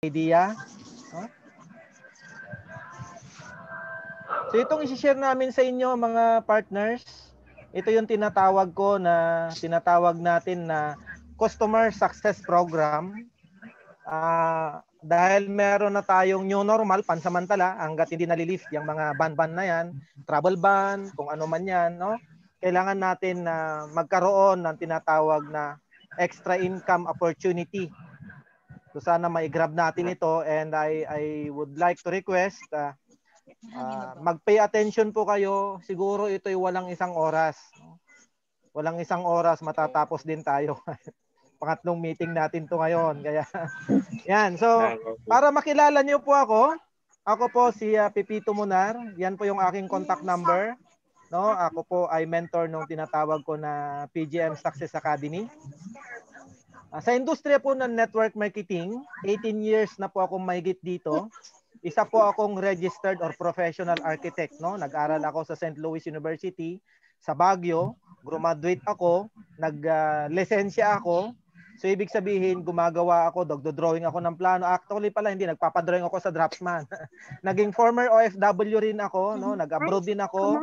idea. No? So itong i-share namin sa inyo mga partners, ito yung tinatawag natin na Customer Success Program. Dahil meron na tayong new normal, pansamantala, hanggat hindi nalilift yung mga ban na yan, travel ban, kung ano man yan, no? Kailangan natin na magkaroon ng tinatawag na extra income opportunity. So sana mai-grab natin ito, and I would like to request mag-pay attention po kayo. Siguro ito'y walang isang oras. Walang isang oras, matatapos din tayo. Pangatlong meeting natin to ngayon. Kaya, yan. So, para makilala niyo po ako po si Pipito Munar. Yan po yung aking contact number. No, ako po ay mentor nung tinatawag ko na PGM Success Academy. Sa industriya po ng network marketing, 18 years na po akong mahigit dito. Isa po akong registered or professional architect, no? Nag-aral ako sa St. Louis University sa Baguio, graduate ako, nag-lisensya ako. So ibig sabihin, gumagawa ako, drawing ako ng plano. Actually pala hindi, nagpapadrawing ako sa Draftsman. Naging former OFW rin ako, no? Nag-abroad din ako.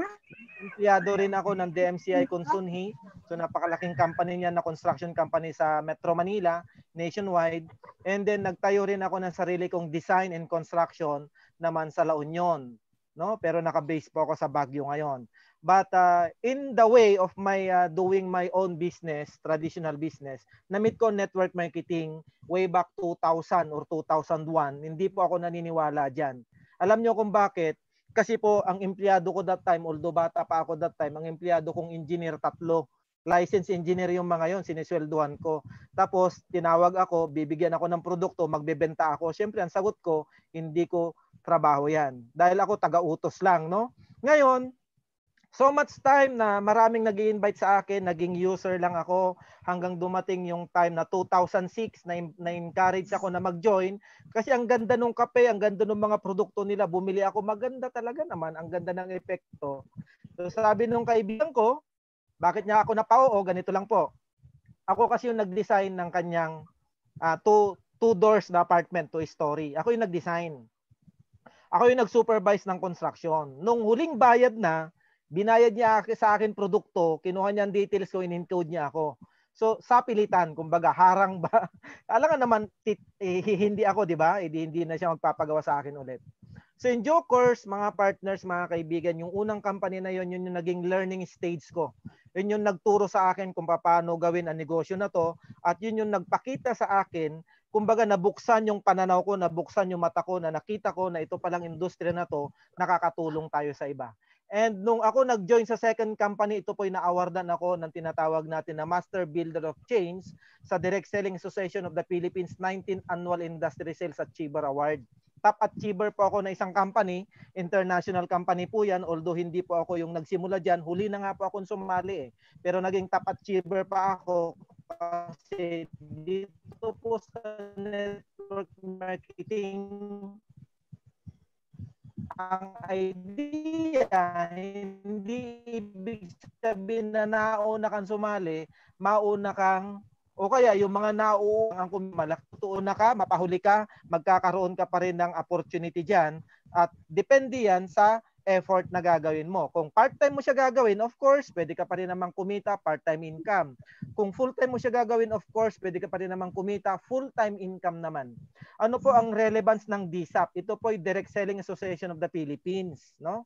Empleyado rin ako ng DMCI Kunsunhi. So napakalaking company niya na construction company sa Metro Manila, nationwide. And then nagtayo rin ako ng sarili kong design and construction naman sa La Union, no? Pero naka-base po ako sa Baguio ngayon. But in the way of my doing my own business, traditional business, na-meet ko network marketing way back 2000 or 2001. Hindi po ako naniniwala diyan. Alam niyo kung bakit? Kasi po ang empleyado ko that time, although bata pa ako that time, ang empleyado kong engineer 3. License engineer yung mga yon, siniswelduhan ko. Tapos tinawag ako, bibigyan ako ng produkto, magbebenta ako. Siyempre ang sagot ko, hindi ko trabaho yan. Dahil ako taga-utos lang, no? Ngayon, so much time na maraming nag-i-invite sa akin, naging user lang ako hanggang dumating yung time na 2006 na-encourage ako na mag-join kasi ang ganda ng kape, ang ganda ng mga produkto nila, bumili ako, maganda talaga naman, ang ganda ng epekto. So sabi nung kaibigan ko, bakit niya ako napao? Ganito lang po. Ako kasi yung nag-design ng kanyang two doors na apartment, 2-story. Ako yung nag-design. Ako yung nag-supervise ng construction. Nung huling bayad na, binayad niya sa akin produkto, kinuha niya ang details ko, in-encode niya ako. So, sa pilitan, kumbaga, harang ba? Alam nga naman, hindi ako, di ba? Hindi na siya magpapagawa sa akin ulit. So, in due course, mga partners, mga kaibigan, yung unang company na yon, yun yung naging learning stage ko. Yun yung nagturo sa akin kung paano gawin ang negosyo na to, at yun yung nagpakita sa akin, kumbaga, nabuksan yung pananaw ko, nabuksan yung mata ko, na nakita ko na ito palang industriya na to, nakakatulong tayo sa iba. And nung ako nag-join sa second company, ito po na-awardan ako ng tinatawag natin na Master Builder of Change sa Direct Selling Association of the Philippines 19th Annual Industry Sales Achiever Award. Top achiever po ako na isang company, international company po yan, although hindi po ako yung nagsimula dyan, huli na nga po akong sumali eh. Pero naging top achiever pa ako kasi dito po sa network marketing, ang idea, hindi ibig sabihin na nauna kang sumali, mauna kang, o kaya yung mga nauungang kumalak, tuon na ka, mapahuli ka, magkakaroon ka pa rin ng opportunity dyan. At depende yan sa effort na gagawin mo. Kung part-time mo siya gagawin, of course, pwede ka pa rin namang kumita, part-time income. Kung full-time mo siya gagawin, of course, pwede ka pa rin namang kumita, full-time income naman. Ano po ang relevance ng DSAP? Ito po yung Direct Selling Association of the Philippines, no?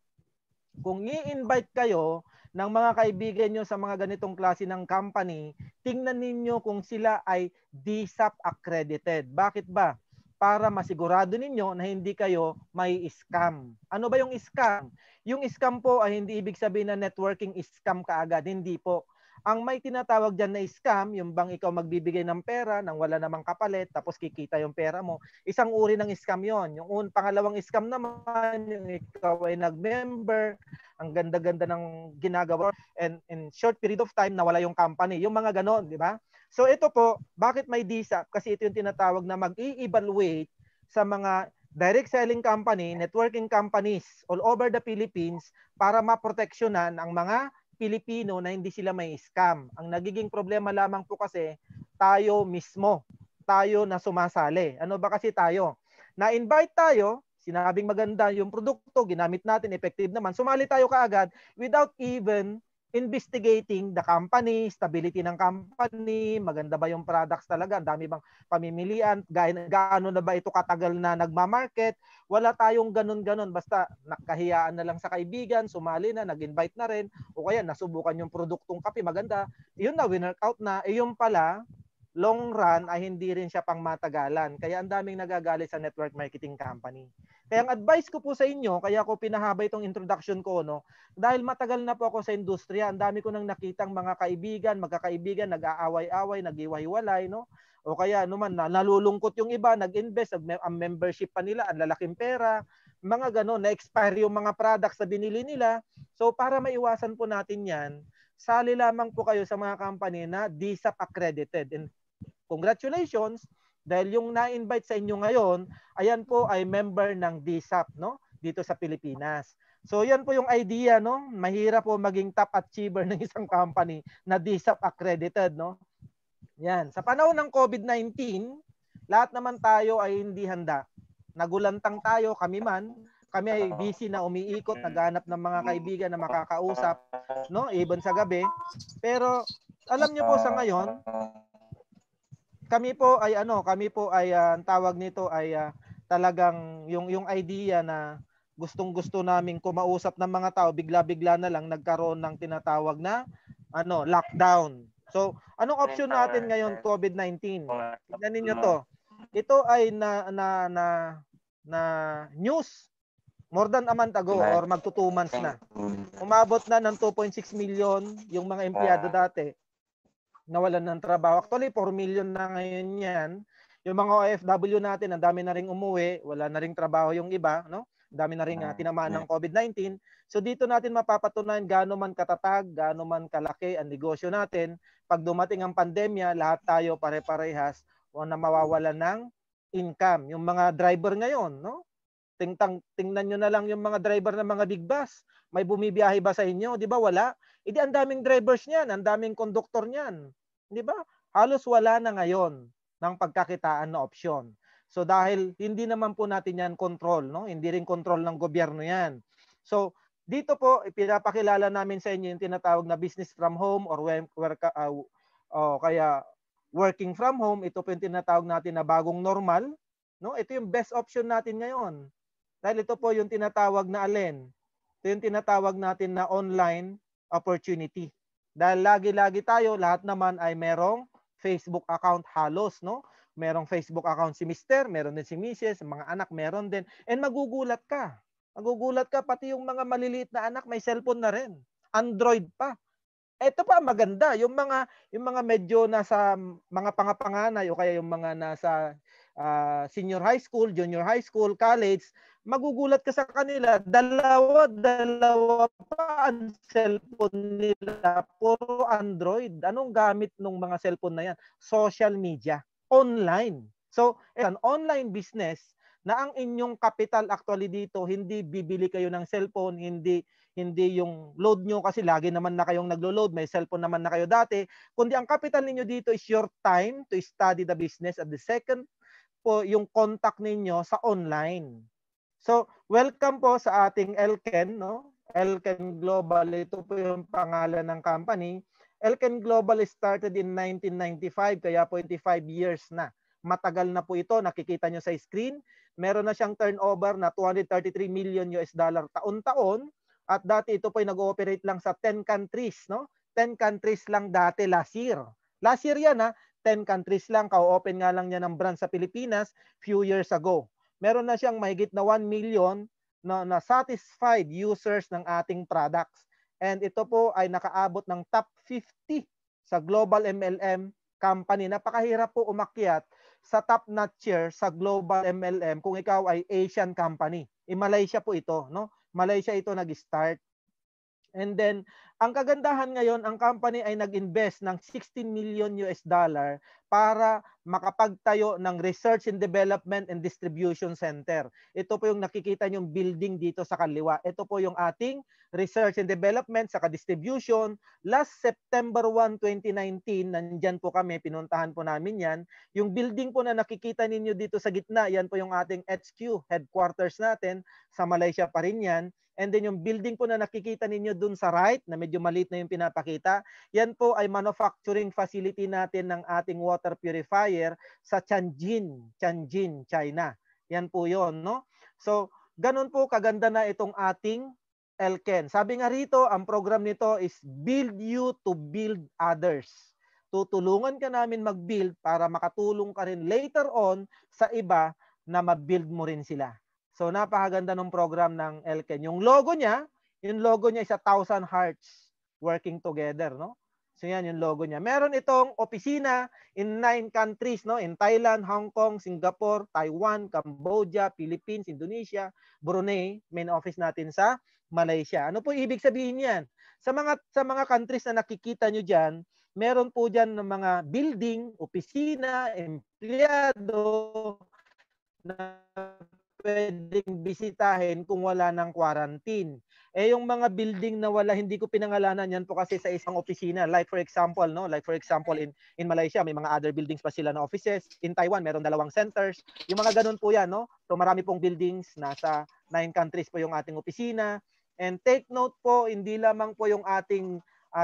Kung i-invite kayo ng mga kaibigan nyo sa mga ganitong klase ng company, tingnan ninyo kung sila ay DSAP accredited. Bakit ba? Para masigurado ninyo na hindi kayo may scam. Ano ba yung scam? Yung scam po ay hindi ibig sabihin na networking scam kaagad. Hindi po. Ang may tinatawag dyan na scam, yung bang ikaw magbibigay ng pera nang wala namang kapalit, tapos kikita yung pera mo. Isang uri ng scam yon. Yung pangalawang scam naman, yung ikaw ay nag-member, ang ganda-ganda ng ginagawa, and in short period of time, nawala yung company. Yung mga ganon, di ba? So ito po, bakit may DSAP? Kasi ito yung tinatawag na mag-i-evaluate sa mga direct selling company, networking companies all over the Philippines para maproteksyonan ang mga Pilipino na hindi sila may scam. Ang nagiging problema lamang po kasi tayo mismo, tayo na sumasali. Ano ba kasi tayo? Na-invite tayo, sinabing maganda yung produkto, ginamit natin, effective naman, sumali tayo kaagad without even investigating the company, stability ng company, maganda ba yung products talaga, dami bang pamimilian, gaano na ba ito katagal na nagma-market. Wala tayong ganun-ganun, basta nakahiyaan na lang sa kaibigan, sumali na, nag-invite na rin, o kaya nasubukan yung produktong kape, maganda, yun na, winworkout na, yung pala, long run ay hindi rin siya pang matagalan. Kaya ang daming nagagalit sa network marketing company. Kaya ang advice ko po sa inyo, kaya ko pinahaba itong introduction ko, no, dahil matagal na po ako sa industriya, ang dami ko nang nakitang mga kaibigan, magkakaibigan, nag-aaway-away, nag-iway-walay, no? O kaya naman, nalulungkot yung iba, nag-invest, ang membership pa nila, ang lalaking pera, mga gano'n, na-expire yung mga products na binili nila. So para maiwasan po natin yan, sali lamang po kayo sa mga company na DSAP accredited. And congratulations, dahil yung na-invite sa inyo ngayon, ayan po ay member ng DSAP, no? Dito sa Pilipinas. So yan po yung idea, no? Mahirap po maging top achiever ng isang company na DSAP accredited, no? Yan. Sa panahon ng COVID-19, lahat naman tayo ay hindi handa. Nagulantang tayo, kami ay busy na umiikot, naghahanap ng mga kaibigan na makakausap, no? Even sa gabi. Pero alam niyo po sa ngayon, kami po ay tawag nito ay talagang yung idea na gustong-gusto naming kumausap ng mga tao, bigla-bigla na lang nagkaroon ng tinatawag na lockdown. So, anong option natin ngayon COVID-19? Tingnan niyo to. Ito ay na news more than a month ago or magto 2 months na. Umabot na ng 2.6 million yung mga empleyado dati nawalan ng trabaho. Actually, 4 million na ngayon yan. Yung mga OFW natin, ang dami na ring umuwi, wala na ring trabaho yung iba, no? Ang dami na ring tinamaan ng COVID-19. So dito natin mapapatunayan gaano man katatag, gaano man kalaki ang negosyo natin. Pag dumating ang pandemya, lahat tayo pare-parehas o na mawawalan ng income. Yung mga driver ngayon, no? Tingnan nyo na lang yung mga driver ng mga big bus. May bumibiyahe ba sa inyo? Di ba wala? Hindi ang daming drivers niyan, ang daming konduktor niyan. Di ba? Halos wala na ngayon ng pagkakitaan na opsyon. So dahil hindi naman po natin yan control, no? Hindi rin control ng gobyerno yan. So dito po ipinapakilala namin sa inyo yung tinatawag na business from home or kaya working from home. Ito po yung tinatawag natin na bagong normal, no? Ito yung best option natin ngayon. Dahil ito po yung tinatawag na alin? Ito yung tinatawag natin na online opportunity. Dahil lagi-lagi tayo, lahat naman ay merong Facebook account halos, no? Merong Facebook account si Mr., meron din si Mrs., mga anak meron din. And magugulat ka. Magugulat ka, pati yung mga maliliit na anak may cellphone na rin. Android pa. Ito pa maganda, yung mga medyo nasa mga pangapanganay o kaya yung mga nasa senior high school, junior high school, college, magugulat ka sa kanila, dalawa pa ang cellphone nila, puro Android. Anong gamit ng mga cellphone na yan? Social media, online. So, an online business na ang inyong capital actually dito, hindi bibili kayo ng cellphone, hindi yung load nyo kasi lagi naman na kayong naglo-load, may cellphone naman na kayo dati, kundi ang capital ninyo dito is your time to study the business at the second po yung contact ninyo sa online. So, welcome po sa ating Elken, no? Elken Global, ito po yung pangalan ng company. Elken Global started in 1995, kaya 25 years na. Matagal na po ito, nakikita nyo sa screen. Meron na siyang turnover na 233 million US dollar taon-taon. At dati ito po ay nag-ooperate lang sa 10 countries, no? 10 countries lang dati last year. Last year yan, ha? 10 countries lang, ka-open nga lang niya ng branch sa Pilipinas few years ago. Meron na siyang mahigit na 1 million na satisfied users ng ating products. And ito po ay nakaabot ng top 50 sa global MLM company. Napakahirap po umakyat sa top notcher sa global MLM kung ikaw ay Asian company. Malaysia po ito, no? Malaysia ito nag-start. And then, ang kagandahan ngayon, ang company ay nag-invest ng $16 million para makapagtayo ng Research and Development and Distribution Center. Ito po yung nakikita nyong building dito sa kaliwa. Ito po yung ating Research and Development saka Distribution. Last September 1, 2019, nandyan po kami, pinuntahan po namin yan. Yung building po na nakikita ninyo dito sa gitna, yan po yung ating HQ, headquarters natin. Sa Malaysia pa rin yan. And then yung building po na nakikita ninyo dun sa right, na medyo maliit na yung pinapakita, yan po ay manufacturing facility natin ng ating water purifier sa Tianjin, China. Yan po yon, no? So, ganun po kaganda na itong ating Elken. Sabi nga rito, ang program nito is build you to build others. Tutulungan ka namin mag-build para makatulong ka rin later on sa iba na ma-build mo rin sila. So napakaganda ng program ng Elken. Yung logo niya is 1,000 hearts working together, no? So yan yung logo niya. Meron itong opisina in 9 countries, no? In Thailand, Hong Kong, Singapore, Taiwan, Cambodia, Philippines, Indonesia, Brunei, main office natin sa Malaysia. Ano po ibig sabihin niyan? Sa mga countries na nakikita nyo diyan, meron po diyan ng mga building, opisina, empleyado na pwedeng bisitahin kung wala ng quarantine. Eh yung mga building na wala, hindi ko pinangalanan yan po kasi sa isang opisina. Like for example, no? Like for example in Malaysia, may mga other buildings pa sila na offices. In Taiwan, meron 2 centers. Yung mga ganun po yan, no? So marami pong buildings, nasa 9 countries po yung ating opisina. And take note po, hindi lamang po yung ating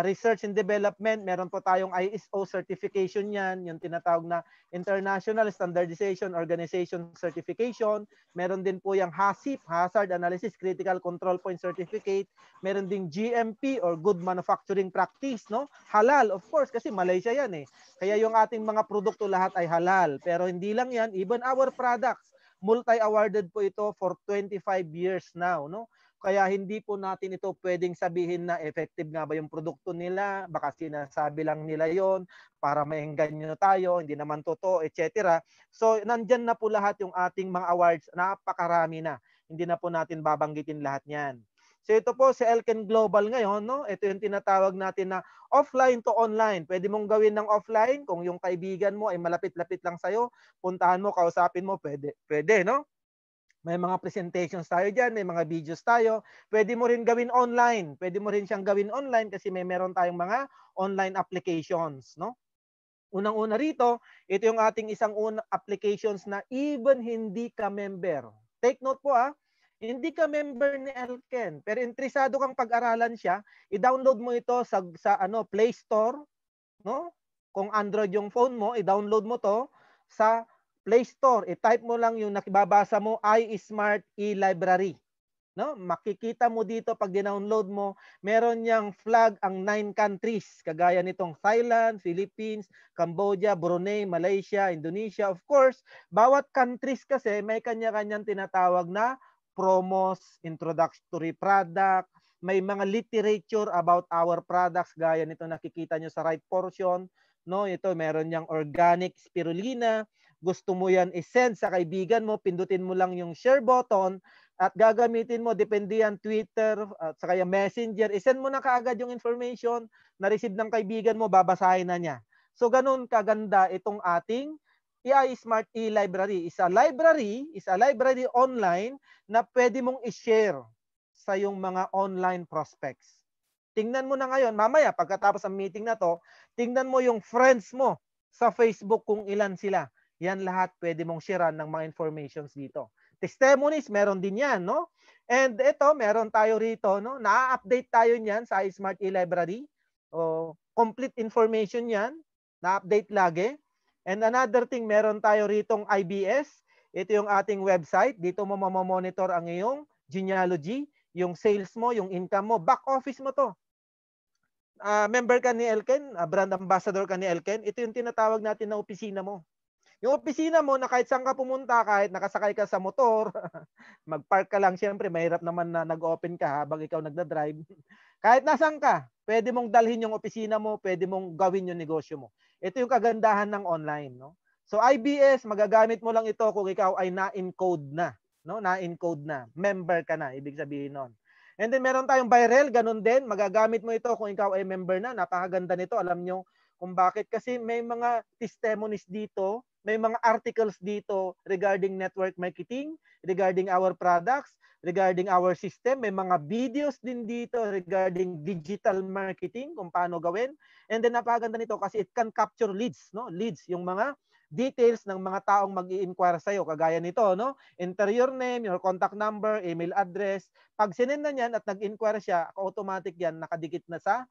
research and development, meron po tayong ISO certification yan, yung tinatawag na International Standardization Organization Certification. Meron din po yung HACCP, Hazard Analysis Critical Control Point Certificate. Meron ding GMP or Good Manufacturing Practice, no? Halal, of course, kasi Malaysia yan eh. Kaya yung ating mga produkto lahat ay halal. Pero hindi lang yan, even our products, multi-awarded po ito for 25 years now, no? Kaya hindi po natin ito pwedeng sabihin na effective nga ba yung produkto nila, baka sinasabi lang nila yon para maengganyo tayo, hindi naman totoo, etc. So nandyan na po lahat yung ating mga awards, napakarami na. Hindi na po natin babanggitin lahat niyan. So ito po sa Elken Global ngayon, no? Ito yung tinatawag natin na offline to online. Pwede mong gawin ng offline kung yung kaibigan mo ay malapit-lapit lang sa'yo, puntahan mo, kausapin mo, pwede, no? May mga presentations tayo dyan, may mga videos tayo. Pwede mo rin gawin online. Pwede mo rin siyang gawin online kasi meron tayong mga online applications, no? Unang-una rito, ito yung ating isang applications na even hindi ka member. Take note po hindi ka member ni Elken, pero interesado kang pag-aralan siya, i-download mo ito sa Play Store, no? Kung Android yung phone mo, i-download mo to sa Play Store. I-type mo lang yung nakibabasa mo, iSmart e-library. No? Makikita mo dito pag dinownload mo, meron niyang flag ang 9 countries, kagaya nitong Thailand, Philippines, Cambodia, Brunei, Malaysia, Indonesia. Of course, bawat countries kasi may kanya-kanyang tinatawag na promos, introductory product, may mga literature about our products, gaya nito nakikita nyo sa right portion. No, ito meron niyang organic spirulina. Gusto mo yan i-send sa kaibigan mo, pindutin mo lang yung share button at gagamitin mo, depende yan, Twitter, at saka yung Messenger, i-send mo na kaagad yung information na receive ng kaibigan mo, babasahin na niya. So ganun kaganda itong ating iSmart e-library. Is a library online na pwede mong i-share sa yung mga online prospects. Tingnan mo na ngayon, mamaya pagkatapos ng meeting na to, tingnan mo yung friends mo sa Facebook kung ilan sila. Yan lahat pwede mong sharean ng mga informations dito. Testimonies, meron din yan, no? And ito, meron tayo rito, no? Na-update tayo niyan sa iSmart e-library. Complete information yan. Na-update lagi. And another thing, meron tayo ritong IBS. Ito yung ating website. Dito mo mamamonitor ang iyong genealogy, yung sales mo, yung income mo. Back office mo to. Member ka ni Elken, brand ambassador ka ni Elken, ito yung tinatawag natin na opisina mo. Yung opisina mo na kahit saan ka pumunta, kahit nakasakay ka sa motor, mag-park ka lang, syempre mahirap naman na nag-open ka habang ikaw nagda-drive. Kahit nasaan ka, pwede mong dalhin yung opisina mo, pwede mong gawin yung negosyo mo. Ito yung kagandahan ng online, no? So IBS, magagamit mo lang ito kung ikaw ay na-encode na, no? Na-encode na, member ka na, ibig sabihin nun. And then meron tayong viral, ganun din. Magagamit mo ito kung ikaw ay member na. Napakaganda nito. Alam nyo kung bakit. Kasi may mga testimonies dito, may mga articles dito regarding network marketing, regarding our products, regarding our system. May mga videos din dito regarding digital marketing, kung paano gawin. And then napakaganda nito kasi it can capture leads, no? Leads, yung mga details ng mga taong mag-i-inquire sa'yo. Kagaya nito, no? Enter your name, your contact number, email address. Pag sinend na niyan at nag-inquire siya, automatic yan, nakadikit na sa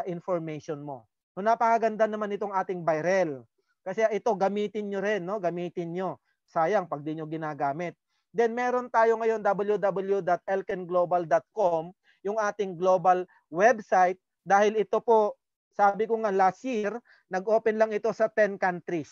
information mo. So, napakaganda naman itong ating viral. Kasi ito, gamitin nyo rin, no? Gamitin nyo. Sayang pag di nyo ginagamit. Then, meron tayo ngayon, www.elkenglobal.com, yung ating global website. Dahil ito po, sabi ko nga last year, nag-open lang ito sa 10 countries.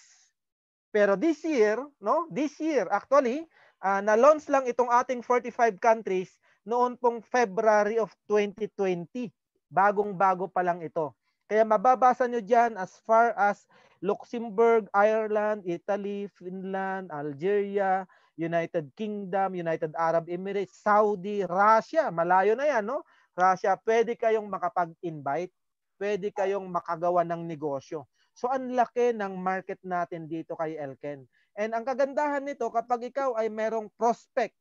Pero this year, no? This year, actually, na-launch lang itong ating 45 countries noon pong February of 2020. Bagong-bago pa lang ito. Kaya mababasa nyo dyan as far as Luxembourg, Ireland, Italy, Finland, Algeria, United Kingdom, United Arab Emirates, Saudi, Russia. Malayo na yan, no? Russia, pwede kayong makapag-invite. Pwede kayong makagawa ng negosyo. So, ang laki ng market natin dito kay Elken. And ang kagandahan nito, kapag ikaw ay merong prospect,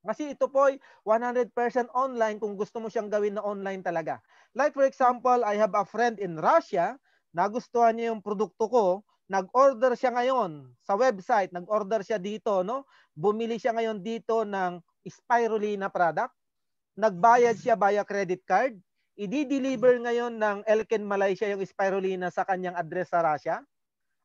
kasi ito po ay 100% online kung gusto mo siyang gawin na online talaga. Like for example, I have a friend in Russia, nagustuhan niya yung produkto ko, nag-order siya ngayon sa website, nag-order siya dito, no? Bumili siya ngayon dito ng spirulina product, nagbayad siya via credit card, i-deliver ngayon ng Elken Malaysia yung spirulina sa kanyang address sa Russia.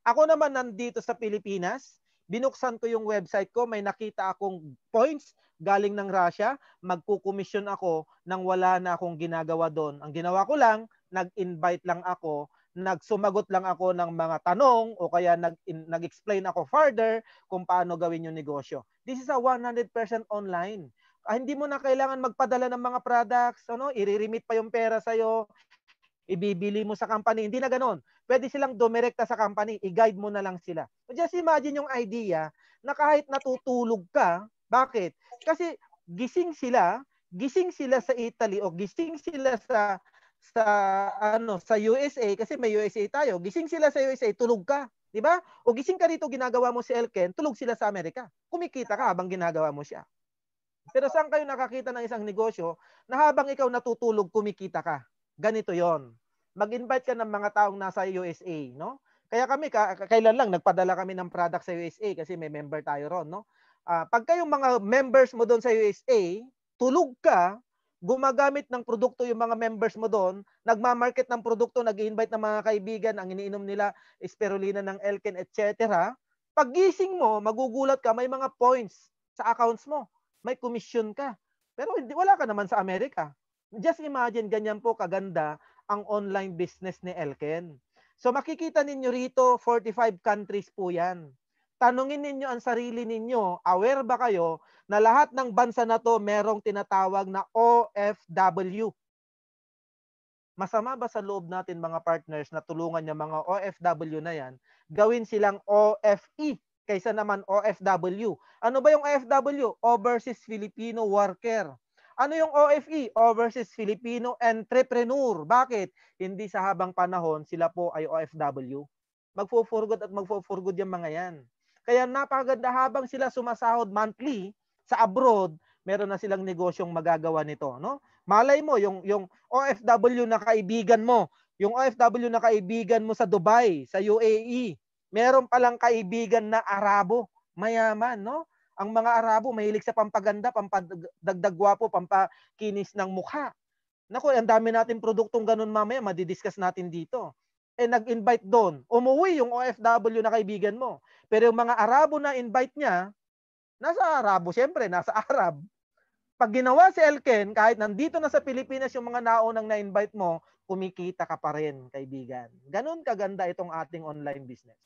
Ako naman nandito sa Pilipinas, binuksan ko yung website ko, may nakita akong points galing ng Russia, magkukomisyon ako nang wala na akong ginagawa doon. Ang ginawa ko lang, nag-invite lang ako, nagsumagot lang ako ng mga tanong o kaya nag-explain ako further kung paano gawin yung negosyo. This is a 100% online. Hindi mo na kailangan magpadala ng mga products, ano, i-remit pa yung pera sa'yo, ibibili mo sa company. Hindi na ganoon. Pwede silang dumirekta sa company, i-guide mo na lang sila. Just imagine yung idea na kahit natutulog ka, bakit? Kasi gising sila sa Italy o gising sila sa USA kasi may USA tayo. Gising sila sa USA, tulog ka, 'di ba? O gising ka rito, ginagawa mo si Elken, tulog sila sa Amerika. Kumikita ka habang ginagawa mo siya. Pero saan kayo nakakita ng isang negosyo na habang ikaw natutulog, kumikita ka? Ganito yon. Mag-invite ka ng mga taong nasa USA, no? Kaya kami, kailan lang, nagpadala kami ng product sa USA kasi may member tayo ron, no? Pag kayong mga members mo doon sa USA, tulog ka, gumagamit ng produkto yung mga members mo doon, nagmamarket ng produkto, nag-invite ng mga kaibigan, ang iniinom nila, spirulina ng Elken, etc. Paggising mo, magugulat ka, may mga points sa accounts mo. May commission ka. Pero wala ka naman sa Amerika. Just imagine, ganyan po kaganda ang online business ni Elken. So makikita ninyo rito, 45 countries po yan. Tanungin ninyo ang sarili ninyo, aware ba kayo na lahat ng bansa na to merong tinatawag na OFW? Masama ba sa loob natin mga partners na tulungan yung mga OFW na yan, gawin silang OFE? Kaysa naman OFW. Ano ba yung OFW? Overseas Filipino Worker. Ano yung OFE? Overseas Filipino Entrepreneur. Bakit? Hindi sa habang panahon sila po ay OFW. Magfo-forgood at magfo-forgood yung mga yan. Kaya napakaganda habang sila sumasahod monthly sa abroad, meron na silang negosyong magagawa nito, no? Malay mo yung OFW na kaibigan mo, yung OFW na kaibigan mo sa Dubai, sa UAE, meron palang kaibigan na Arabo, mayaman, no? Ang mga Arabo mahilig sa pampaganda, pampadagdag gwapo, pampakinis ng mukha. Naku, ang dami natin produktong ganun mamaya, madidiscuss natin dito. Nag-invite doon. Umuwi yung OFW na kaibigan mo. Pero yung mga Arabo na invite niya, nasa Arabo, siyempre, nasa Arab. Pag ginawa si Elken, kahit nandito na sa Pilipinas yung mga naunang na-invite mo, kumikita ka pa rin, kaibigan. Ganun kaganda itong ating online business.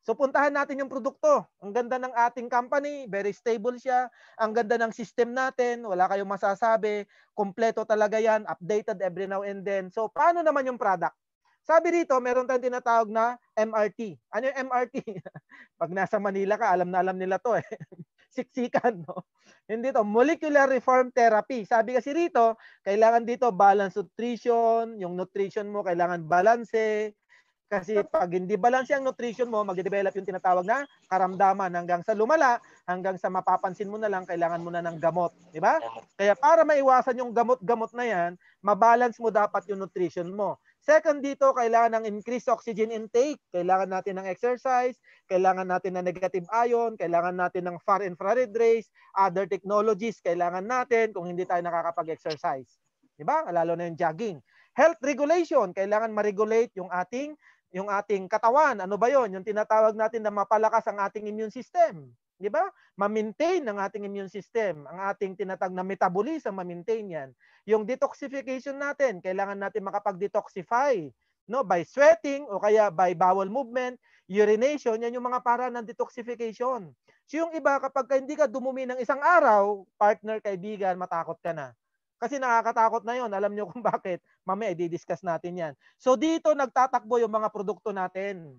So puntahan natin yung produkto. Ang ganda ng ating company, very stable siya. Ang ganda ng system natin, wala kayong masasabi. Kompleto talaga yan, updated every now and then. So paano naman yung product? Sabi dito, meron tayong tinatawag na MRT. Ano yung MRT? Pag nasa Manila ka, alam na alam nila to eh. Siksikan, no? Hindi to, molecular reform therapy. Sabi kasi rito, kailangan dito balance nutrition, yung nutrition mo kailangan balanse. Kasi pag hindi balance ang nutrition mo, mag-develop yung tinatawag na karamdaman hanggang sa lumala, hanggang sa mapapansin mo na lang, kailangan mo na ng gamot. Di ba? Kaya para maiwasan yung gamot-gamot na yan, mabalance mo dapat yung nutrition mo. Second dito, kailangan ng increased oxygen intake. Kailangan natin ng exercise, kailangan natin ng negative ion, kailangan natin ng far infrared rays, other technologies, kailangan natin kung hindi tayo nakakapag-exercise. Di ba? Lalo na yung jogging. Health regulation, kailangan ma-regulate yung ating katawan. Ano ba 'yon? Yung tinatawag natin na mapalakas ang ating immune system. 'Di ba? Ma-maintain ang ating immune system, ang ating tinatawag na metabolism, ma-maintain 'yan. Yung detoxification natin, kailangan natin makapag-detoxify, no, by sweating o kaya by bowel movement, urination, yan yung mga paraan ng detoxification. So yung iba kapag hindi ka dumumi ng isang araw, partner, kaibigan, matakot ka na. Kasi nakakatakot na 'yon. Alam niyo kung bakit? Mamaya i-discuss natin 'yan. So dito nagtatakbo yung mga produkto natin.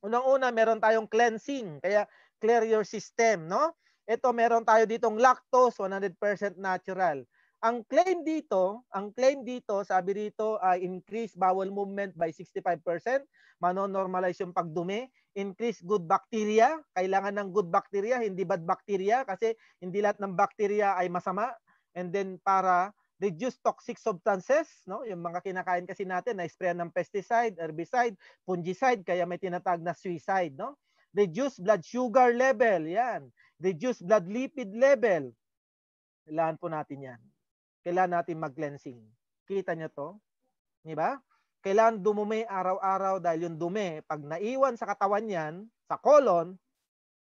Unang-una, meron tayong cleansing, kaya clear your system, no? Ito meron tayo ditong lactose, 100% natural. Ang claim dito, sabi dito ay increase bowel movement by 65%, mano-normalize yung pagdumi, increase good bacteria, kailangan ng good bacteria, hindi bad bacteria kasi hindi lahat ng bacteria ay masama. And then para reduce toxic substances, no? Yung mga kinakain kasi natin na spray ng pesticide, herbicide, fungicide, kaya may tinatawag na suicide, no? Reduce blood sugar level, yan. Reduce blood lipid level. Kailangan po natin yan. Kailangan natin mag-cleansing. Kita nyo to? Di ba? Kailangan dumumi araw-araw dahil yung dumi, pag naiwan sa katawan yan, sa colon,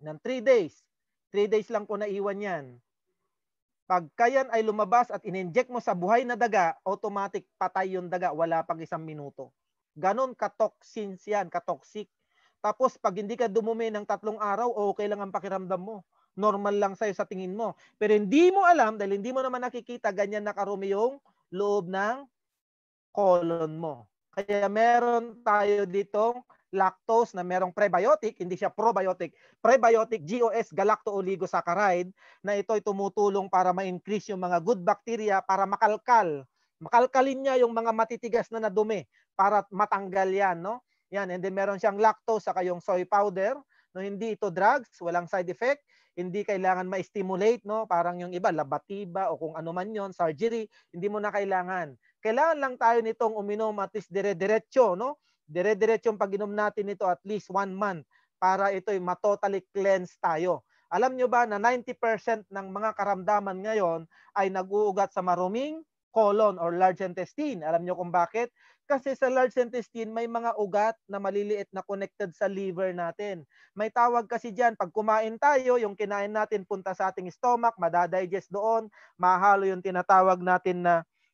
ng 3 days. 3 days lang po naiwan yan. Pagka yan ay lumabas at in-inject mo sa buhay na daga, automatic patay yung daga, wala pang 1 minuto. Ganon ka-toxins yan, ka-toxic. Tapos pag hindi ka dumumi ng 3 araw, okay lang ang pakiramdam mo. Normal lang sa'yo sa tingin mo. Pero hindi mo alam, dahil hindi mo naman nakikita, ganyan nakarumi yung loob ng colon mo. Kaya meron tayo ditong lactose na merong prebiotic, hindi siya probiotic. Prebiotic, GOS, galacto-oligosaccharide, na ito ay tumutulong para ma-increase yung mga good bacteria para makalkal. Makalkalin niya yung mga matitigas na nadumi para matanggal yan, no? Yan, and then meron siyang lactose saka yung soy powder, no, hindi ito drugs, walang side effect, hindi kailangan ma-stimulate, no? Parang yung iba, labatiba o kung ano man yon, surgery, hindi mo na kailangan. Kailangan lang tayo nitong uminom at least dire-diretso, no? Dire-diretso yung pag-inom natin nito at least 1 month para ito'y ma-totally cleanse tayo. Alam nyo ba na 90% ng mga karamdaman ngayon ay nag-uugat sa maruming colon or large intestine. Alam nyo kung bakit? Kasi sa large intestine may mga ugat na maliliit na connected sa liver natin. May tawag kasi diyan, pag kumain tayo, yung kinain natin punta sa ating stomach, madadigest doon, mahalo yung tinatawag natin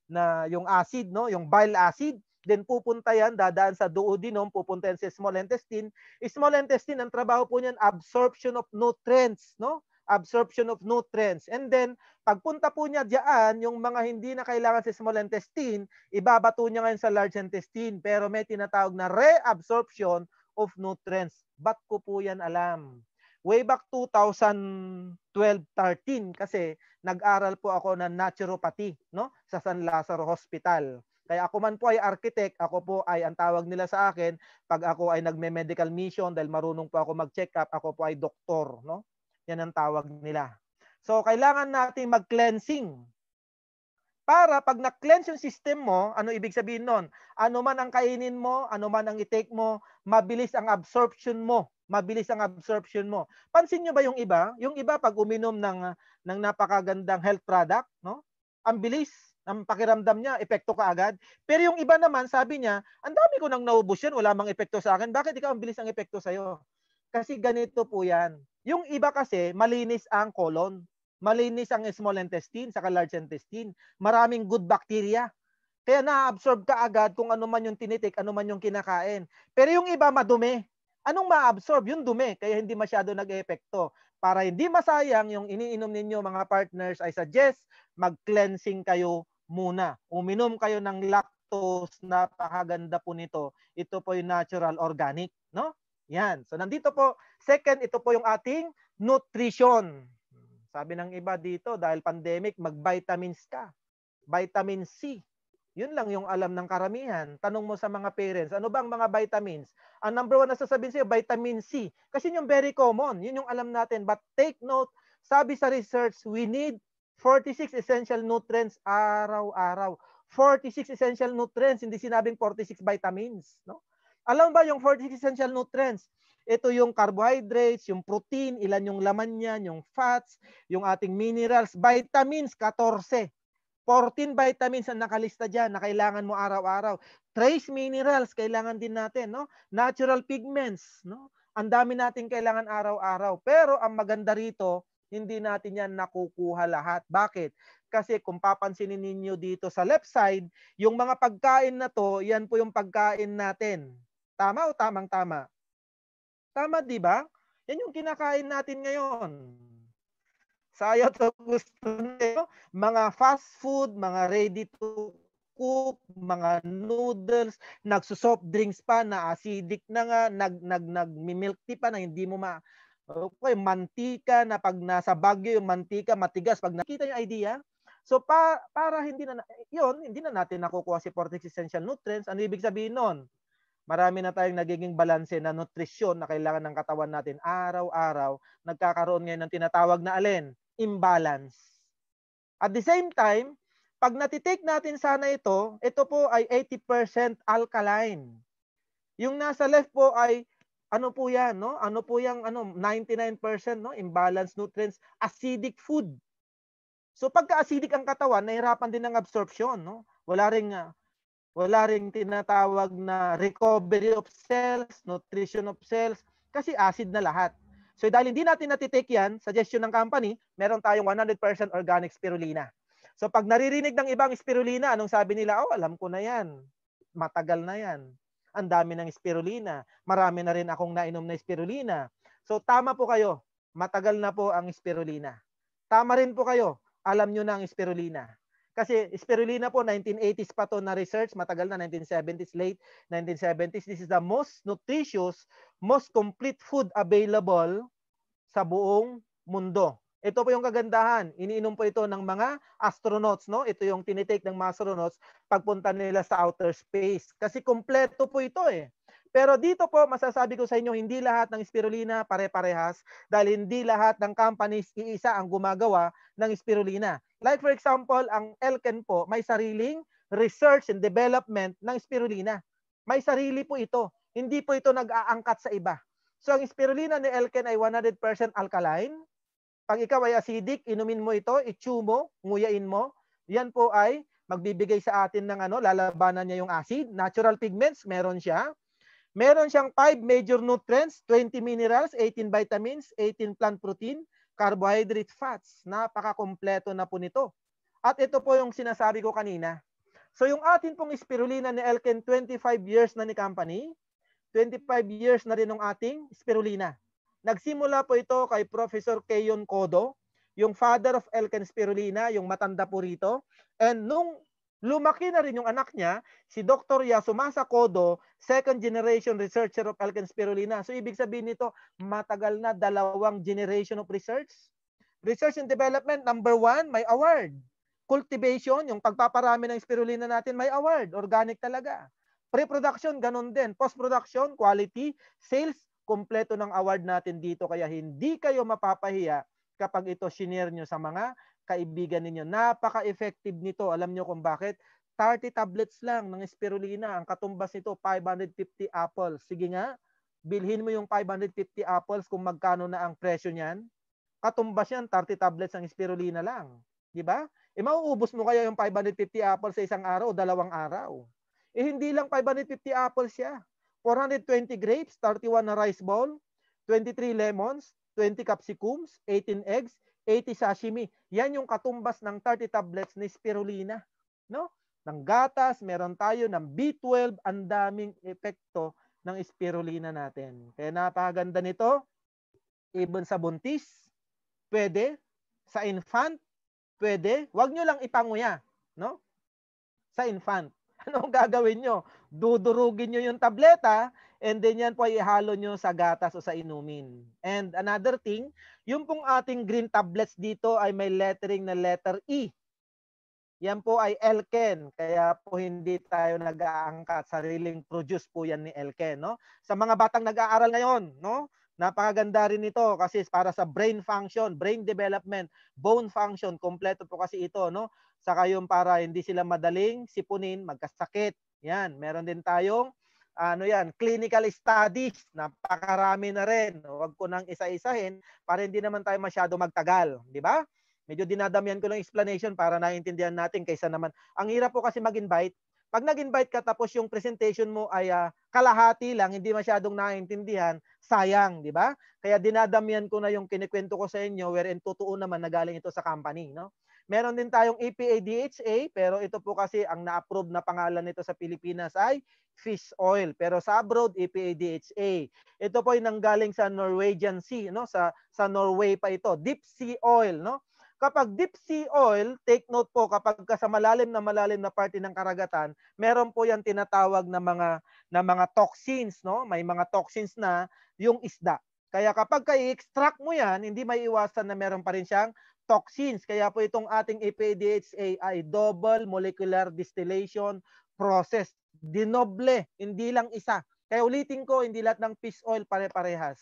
na yung acid, no, yung bile acid. Then pupunta yan, dadaan sa duodenum, pupunta yan sa small intestine. Small intestine, ang trabaho po niyan, absorption of nutrients, no? Absorption of nutrients. And then, pagpunta po niya diyan, yung mga hindi na kailangan sa small intestine, ibabato niya ngayon sa large intestine. Pero may tinatawag na reabsorption of nutrients. Ba't ko po yan alam? Way back 2012-13 kasi nag-aral po ako ng naturopathy, no, sa San Lazaro Hospital. Kaya ako man po ay architect, ako po ay, ang tawag nila sa akin, pag ako ay nagme-medical mission, dahil marunong po ako mag-check up, ako po ay doktor, no? Yan ang tawag nila. So, kailangan natin mag-cleansing. Para pag na-cleanse yung system mo, ano ibig sabihin nun? Ano man ang kainin mo, ano man ang i-take mo, mabilis ang absorption mo. Mabilis ang absorption mo. Pansin nyo ba yung iba? Yung iba pag uminom ng napakagandang health product, no? Ang bilis ang pakiramdam niya, epekto ka agad. Pero yung iba naman, sabi niya, ang dami ko nang naubos yan, wala mang epekto sa akin. Bakit ikaw ang bilis ang epekto sa'yo? Kasi ganito po yan. Yung iba kasi, malinis ang colon. Malinis ang small intestine, saka large intestine. Maraming good bacteria. Kaya na-absorb ka agad kung ano man yung tinitik, ano man yung kinakain. Pero yung iba madumi. Anong ma-absorb? Yung dumi. Kaya hindi masyado nag-epekto. Para hindi masayang yung iniinom ninyo mga partners, I suggest mag-cleansing kayo muna. Uminom kayo ng lactose, napakaganda po nito. Ito po yung natural organic, no? Yan. So nandito po, second, ito po yung ating nutrition. Sabi ng iba dito, dahil pandemic, mag-vitamins ka. Vitamin C. Yun lang yung alam ng karamihan. Tanong mo sa mga parents, ano ba ang mga vitamins? Ang number one na sasabihin sa'yo, vitamin C. Kasi yun yung very common. Yun yung alam natin. But take note, sabi sa research, we need 46 essential nutrients araw-araw. 46 essential nutrients, hindi sinabing 46 vitamins. No? Alam ba yung 46 essential nutrients? Ito yung carbohydrates, yung protein, ilan yung laman niyan, yung fats, yung ating minerals, vitamins, 14. 14 vitamins ang nakalista dyan na kailangan mo araw-araw. Trace minerals, kailangan din natin. No? Natural pigments. No? Ang dami natin kailangan araw-araw. Pero ang maganda rito, hindi natin yan nakukuha lahat. Bakit? Kasi kung papansinin ninyo dito sa left side, yung mga pagkain na to, yan po yung pagkain natin. Tama o tamang-tama? Tama, di ba? Yan yung kinakain natin ngayon. Sayo to gusto nyo, mga fast food, mga ready to cook, mga noodles, nagso-soft drinks pa na acidic na nga, nag-milk tea pa na hindi mo okay, mantika na pag nasa Baguio yung mantika matigas pag nakita yung idea. So para hindi na natin nakukuha si 46 essential nutrients. Ano ibig sabihin noon? Marami na tayong nagiging balanse na nutrisyon na kailangan ng katawan natin araw-araw. Nagkakaroon ngayon ng tinatawag na alin? Imbalance. At the same time, pag natitake natin sana ito po ay 80% alkaline. Yung nasa left po ay ano po yan, no? Ano po yung 99% no? Imbalance nutrients, acidic food. So pagka acidic ang katawan, nahirapan din ng absorption, no? Wala ring tinatawag na recovery of cells, nutrition of cells, kasi acid na lahat. So dahil hindi natin natitake yan, suggestion ng company, meron tayong 100% organic spirulina. So pag naririnig ng ibang spirulina, anong sabi nila? Oh, alam ko na yan. Matagal na yan. Ang dami ng spirulina. Marami na rin akong nainom na spirulina. So tama po kayo. Matagal na po ang spirulina. Tama rin po kayo. Alam nyo na ang spirulina. Kasi spirulina po, 1980s pa to na research, matagal na, 1970s, late 1970s. This is the most nutritious, most complete food available sa buong mundo. Ito po yung kagandahan. Iniinom po ito ng mga astronauts, no? Ito yung tinitake ng mga astronauts pagpunta nila sa outer space. Kasi kompleto po ito eh. Pero dito po, masasabi ko sa inyo, hindi lahat ng spirulina pare-parehas dahil hindi lahat ng companies iisa ang gumagawa ng spirulina. Like for example, ang Elken po, may sariling research and development ng spirulina. May sarili po ito. Hindi po ito nag-aangkat sa iba. So ang spirulina ni Elken ay 100% alkaline. Pag ikaw ay acidic, inumin mo ito, i-chew mo, nguyain mo. Yan po ay magbibigay sa atin ng lalabanan niya yung acid. Natural pigments, meron siya. Meron siyang 5 major nutrients, 20 minerals, 18 vitamins, 18 plant protein, carbohydrate, fats. Napaka-kompleto na po nito. At ito po yung sinasabi ko kanina. So yung atin pong spirulina ni Elken, 25 years na ni company, 25 years na rin ng ating spirulina. Nagsimula po ito kay Professor Keyon Kodo, yung father of Elken spirulina, yung matanda po rito. And nung lumaki na rin yung anak niya, si Dr. Yasumasa Kodo, second generation researcher of Elken spirulina. So ibig sabihin nito, matagal na 2 generation of research. Research and development, number 1, may award. Cultivation, yung pagpaparami ng spirulina natin, may award. Organic talaga. Pre-production, ganun din. Post-production, quality, sales, kompleto ng award natin dito. Kaya hindi kayo mapapahiya kapag ito shinare nyo sa mga kaibigan ninyo. Napaka-effective nito. Alam nyo kung bakit? 30 tablets lang ng spirulina. Ang katumbas nito, 550 apples. Sige nga, bilhin mo yung 550 apples kung magkano na ang presyo niyan. Katumbas yan, 30 tablets ng spirulina lang. Di ba? Mauubos mo kaya yung 550 apples sa isang araw o 2 araw. Hindi lang 550 apples siya. 420 grapes, 31 na rice ball, 23 lemons, 20 capsicums, 18 eggs, 80 sashimi. Yan yung katumbas ng 30 tablets ni spirulina. No? Ng gatas, meron tayo ng B12, ang daming epekto ng spirulina natin. Kaya napakaganda nito. Even sa buntis, pwede. Sa infant, pwede. Huwag nyo lang ipanguya. No? Sa infant. Anong gagawin nyo? Dudurugin nyo yung tableta and then yan po ay ihalo nyo sa gatas o sa inumin. And another thing, yung pong ating green tablets dito ay may lettering na letter E. Yan po ay Elken, kaya po hindi tayo nag-aangkat. Sariling produce po yan ni Elken, no? Sa mga batang nag-aaral ngayon, no? Napakaganda rin ito kasi para sa brain function, brain development, bone function, kompleto po kasi ito, no? Saka yung para hindi sila madaling sipunin, magkasakit. Yan, meron din tayong ano yan, clinical studies, napakarami na rin. Huwag ko nang isa-isahin para hindi naman tayo masyado magtagal, di ba? Medyo dinadamihan ko lang explanation para naiintindihan natin kaysa naman. Ang hirap po kasi mag-invite. Pag nag-invite ka tapos yung presentation mo ay kalahati lang, hindi masyadong naiintindihan, sayang, di ba? Kaya dinadamihan ko na yung kinikwento ko sa inyo wherein totoo naman na galing ito sa company, no? Meron din tayong EPA-DHA, pero ito po kasi ang na-approve na pangalan nito sa Pilipinas ay fish oil. Pero sa abroad, EPA-DHA. Ito po ay nanggaling sa Norwegian Sea, no? Sa Norway pa ito. Deep sea oil, no? Kapag deep sea oil, take note po, kapag sa malalim na parte ng karagatan, meron po yan tinatawag na mga toxins, no? May mga toxins na yung isda. Kaya kapag i-extract mo yan, hindi maiiwasan na meron pa rin siyang toxins. Kaya po itong ating EPA-DHA ay double molecular distillation process. Dinoble, hindi lang isa. Kaya ulitin ko, hindi lahat ng fish oil pare-parehas.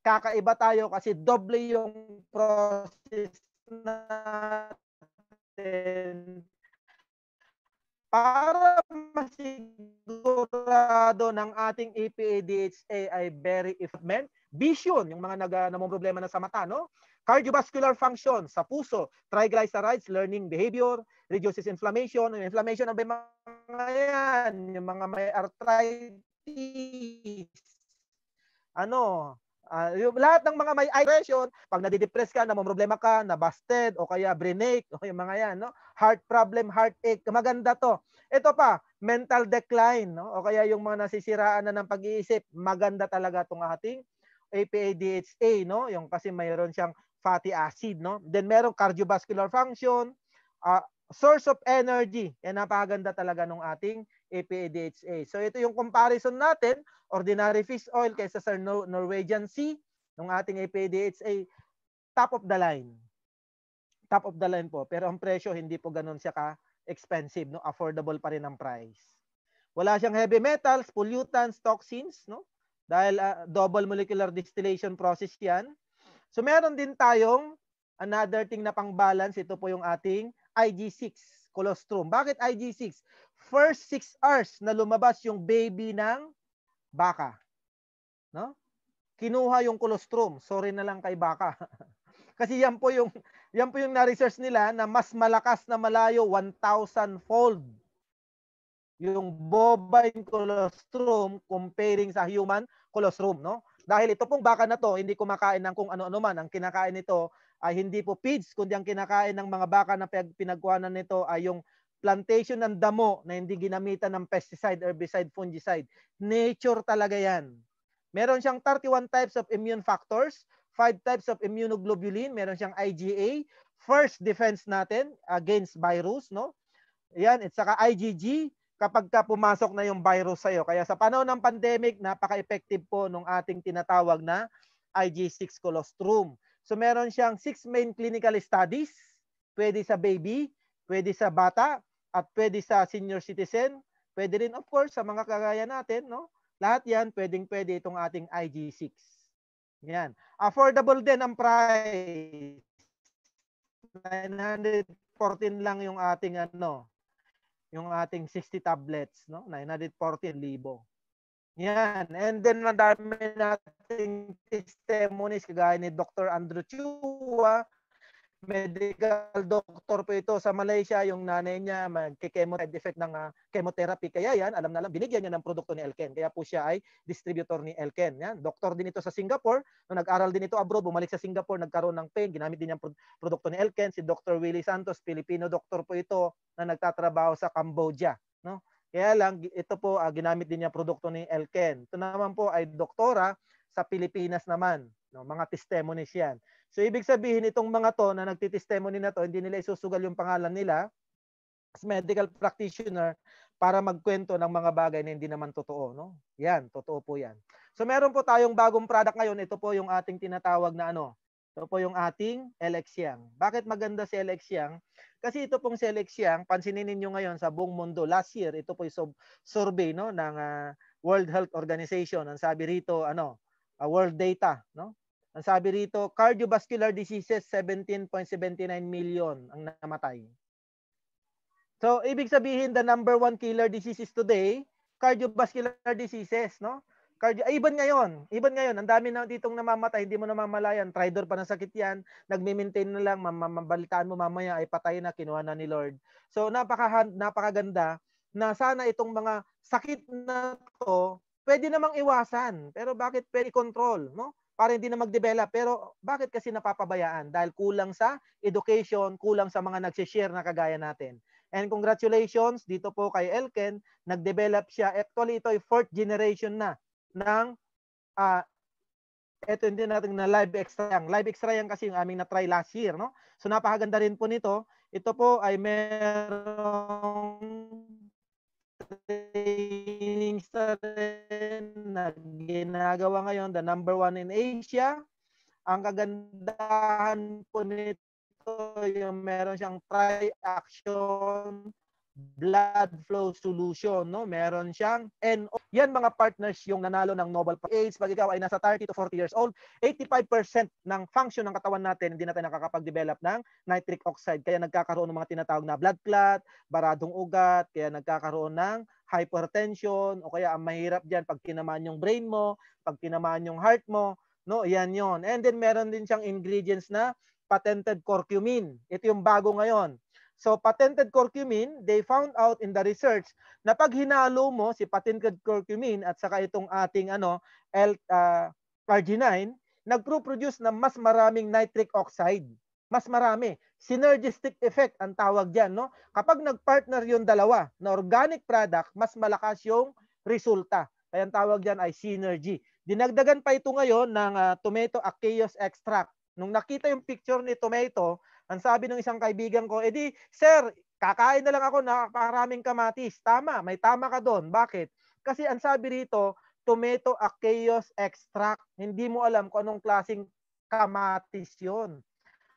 Kakaiba tayo kasi doble yung process natin para masigurado ng ating EPA-DHA ay very effective. Vision, yung mga namumroblema na sa mata, no? Cardiovascular function sa puso, triglycerides, learning behavior, reduces inflammation. Yung inflammation, ang mga yan, yung mga may arthritis, yung lahat ng mga may depression, pag nadidepress ka, namumroblema ka, na-busted, o kaya brainache, o yung mga yan, no? Heart problem, heartache, maganda to. Ito pa, mental decline, no? O kaya yung mga nasisiraan na ng pag-iisip, maganda talaga itong ating EPA-DHA, no? Yung kasi mayroon siyang fatty acid, no? Then meron cardiovascular function, source of energy. Yan, napakaganda talaga ng ating EPA-DHA. So ito yung comparison natin, ordinary fish oil kaysa sa Norwegian Sea, ng ating EPA-DHA, top of the line. Top of the line po. Pero ang presyo, hindi po ganun siya ka-expensive, no? Affordable pa rin ang price. Wala siyang heavy metals, pollutants, toxins, no? Dahil double molecular distillation process yan. So meron din tayong another thing na pang-balance, ito po yung ating IG6 colostrum. Bakit IG6? First 6 hours na lumabas yung baby ng baka, no? Kinuha yung colostrum. Sorry na lang kay baka. Kasi yan po yung na-research nila na mas malakas na malayo 1,000-fold yung bovine colostrum comparing sa human colostrum, no? Dahil ito pong baka na to, hindi kumakain ng kung ano-ano man. Ang kinakain nito ay hindi po feeds, kundi ang kinakain ng mga baka na pinagkuhanan nito ay yung plantation ng damo na hindi ginamitan ng pesticide, herbicide, fungicide. Nature talaga yan. Meron siyang 31 types of immune factors, 5 types of immunoglobulin, meron siyang IgA, first defense natin against virus, no? Yan, at saka IgG, kapag ka pumasok na yung virus sa'yo. Kaya sa panahon ng pandemic, napaka-effective po nung ating tinatawag na IG6 colostrum. So meron siyang 6 main clinical studies, pwede sa baby, pwede sa bata, at pwede sa senior citizen, pwede rin of course sa mga kagaya natin, no? Lahat yan, pwedeng-pwede itong ating IG6. Yan. Affordable din ang price. 914 lang yung ating yung ating 60 tablets, no? 914,000. Yan. And then madami nating testimonies kagaya ni Dr. Andrew Chua, medical doctor po ito sa Malaysia. Yung nanay niya magke-chemo side effect ng chemotherapy. Kaya yan, alam na lang, binigyan niya ng produkto ni Elken. Kaya po siya ay distributor ni Elken. Yan. Doktor din ito sa Singapore. Nung nag-aral din ito abroad, bumalik sa Singapore, nagkaroon ng pain. Ginamit din niya produkto ni Elken. Si Dr. Willie Santos, Filipino doktor po ito na nagtatrabaho sa Cambodia. No? Kaya lang, ito po, ginamit din niya produkto ni Elken. Ito naman po ay doktora sa Pilipinas naman. No? Mga testimonies yan. So, ibig sabihin, itong mga to na nagtitestimony na to, hindi nila isusugal yung pangalan nila as medical practitioner para magkwento ng mga bagay na hindi naman totoo, no? Yan, totoo po yan. So meron po tayong bagong product ngayon. Ito po yung ating tinatawag na ano, ito po yung ating LX Yang. Bakit maganda si LX Yang? Kasi ito pong si LX Yang, pansinin niyo ngayon sa buong mundo, last year, ito po yung survey, no, ng World Health Organization. Ang sabi rito, ano, world data, no? Ang sabi rito, cardiovascular diseases, 17.79 million ang namatay. So, ibig sabihin, the number one killer diseases today, cardiovascular diseases, no? Even ngayon, ang dami na ditong namamatay, hindi mo namamalayan, tridor pa ng sakit yan, nagme-maintain na lang, mabalitaan mo mamaya ay patay na, kinuha na ni Lord. So, napakaganda na sana itong mga sakit na to, pwede namang iwasan, pero bakit pwede control, no? Para hindi na mag-develop. Pero bakit kasi napapabayaan? Dahil kulang sa education, kulang sa mga nag-share na kagaya natin. And congratulations dito po kay Elken, nag-develop siya. Actually, ito ay 4th generation na ng ito hindi natin na live extra yang. Live extra yang kasi yung aming na-try last year, no? So napakaganda rin po nito. Ito po ay merong trainings na ginagawa ngayon, the number 1 in Asia. Ang kagandahan po nito, yung meron siyang tri-action blood flow solution, no? Meron siyang NO. Yan mga partners yung nanalo ng Nobel Prize. Pag ikaw ay nasa 30 to 40 years old, 85% ng function ng katawan natin hindi natin nakakapag-develop ng nitric oxide. Kaya nagkakaroon ng mga tinatawag na blood clot, baradong ugat, kaya nagkakaroon ng hypertension, o kaya ang mahirap diyan pag tinamaan yung brain mo, pag tinamaan yung heart mo, no? Yan yon. And then meron din siyang ingredients na patented curcumin. Ito yung bago ngayon. So patented curcumin, they found out in the research na pag hinalo mo si patented curcumin at saka itong ating L-arginine, nagpro-produce ng mas maraming nitric oxide. Mas marami. Synergistic effect ang tawag diyan, no? Kapag nagpartner yung dalawa na organic product, mas malakas yung resulta. Kaya ang tawag diyan ay synergy. Dinagdagan pa ito ngayon ng tomato aqueous extract. Nung nakita yung picture ni tomato, ang sabi ng isang kaibigan ko, edi, sir, kakain na lang ako, napakaraming kamatis. Tama, may tama ka doon. Bakit? Kasi ang sabi rito, tomato aqueous extract. Hindi mo alam kung anong klaseng kamatis yon.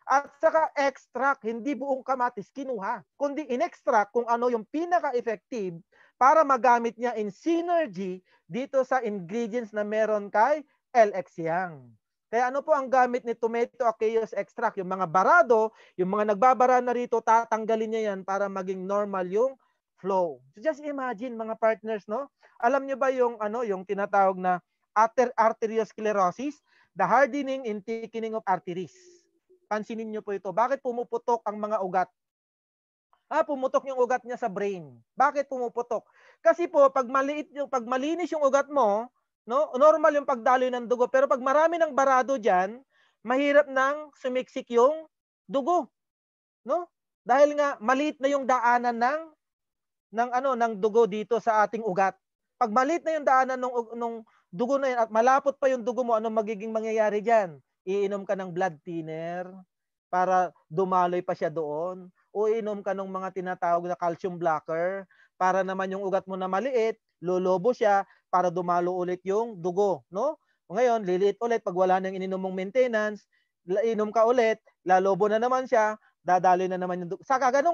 At saka extract, hindi buong kamatis kinuha, kundi in-extract kung ano yung pinaka-effective para magamit niya in synergy dito sa ingredients na meron kay LX Yang. Kaya ano po ang gamit ni tomato aqueous extract? Yung mga barado, yung mga nagbabara na rito, tatanggalin niya yan para maging normal yung flow. So just imagine mga partners, no? Alam niyo ba yung yung tinatawag na arteriosclerosis, the hardening and thickening of arteries. Pansinin niyo po ito. Bakit pumuputok ang mga ugat? Pumutok yung ugat niya sa brain. Bakit pumuputok? Kasi po pag malinis yung ugat mo, no? Normal yung pagdaloy ng dugo, pero pag marami ng barado diyan, mahirap nang sumiksik yung dugo, no? Dahil nga maliit na yung daanan ng dugo dito sa ating ugat. Pag maliit na yung daanan ng dugo na yan at malapot pa yung dugo mo, ano magiging mangyayari diyan? Iinom ka ng blood thinner para dumaloy pa siya doon, o iinom ka ng mga tinatawag na calcium blocker para naman yung ugat mo na maliit, lolobo siya para dumalo ulit yung dugo, no? Ngayon, liliit ulit pag wala nang ininom mong maintenance, inom ka ulit, lalobo na naman siya, dadaloy na naman yung dugo. Sa kaganon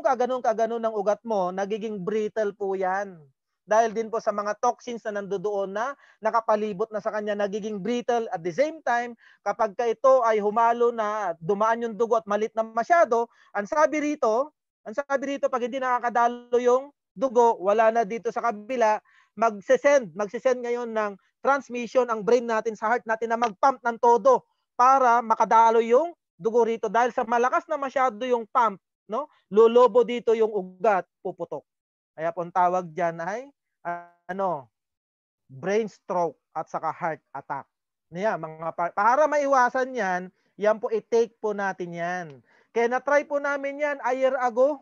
ng ugat mo, nagiging brittle po yan. Dahil din po sa mga toxins na nandoon na nakapalibot na sa kanya, nagiging brittle. At the same time, kapag ka ito ay humalo na, dumaan yung dugo at malit na masyado, ang sabi rito, pag hindi nakakadalo yung dugo, wala na dito sa kabila, magsisend ngayon ng transmission ang brain natin sa heart natin na mag-pump ng todo para makadalo yung dugo rito. Dahil sa malakas na masyado yung pump, no, lolobo dito yung ugat, puputok. Kaya po ang tawag dyan ay brain stroke at saka heart attack. Para maiwasan yan, yan po i-take po natin yan. Kaya na-try po namin yan a year ago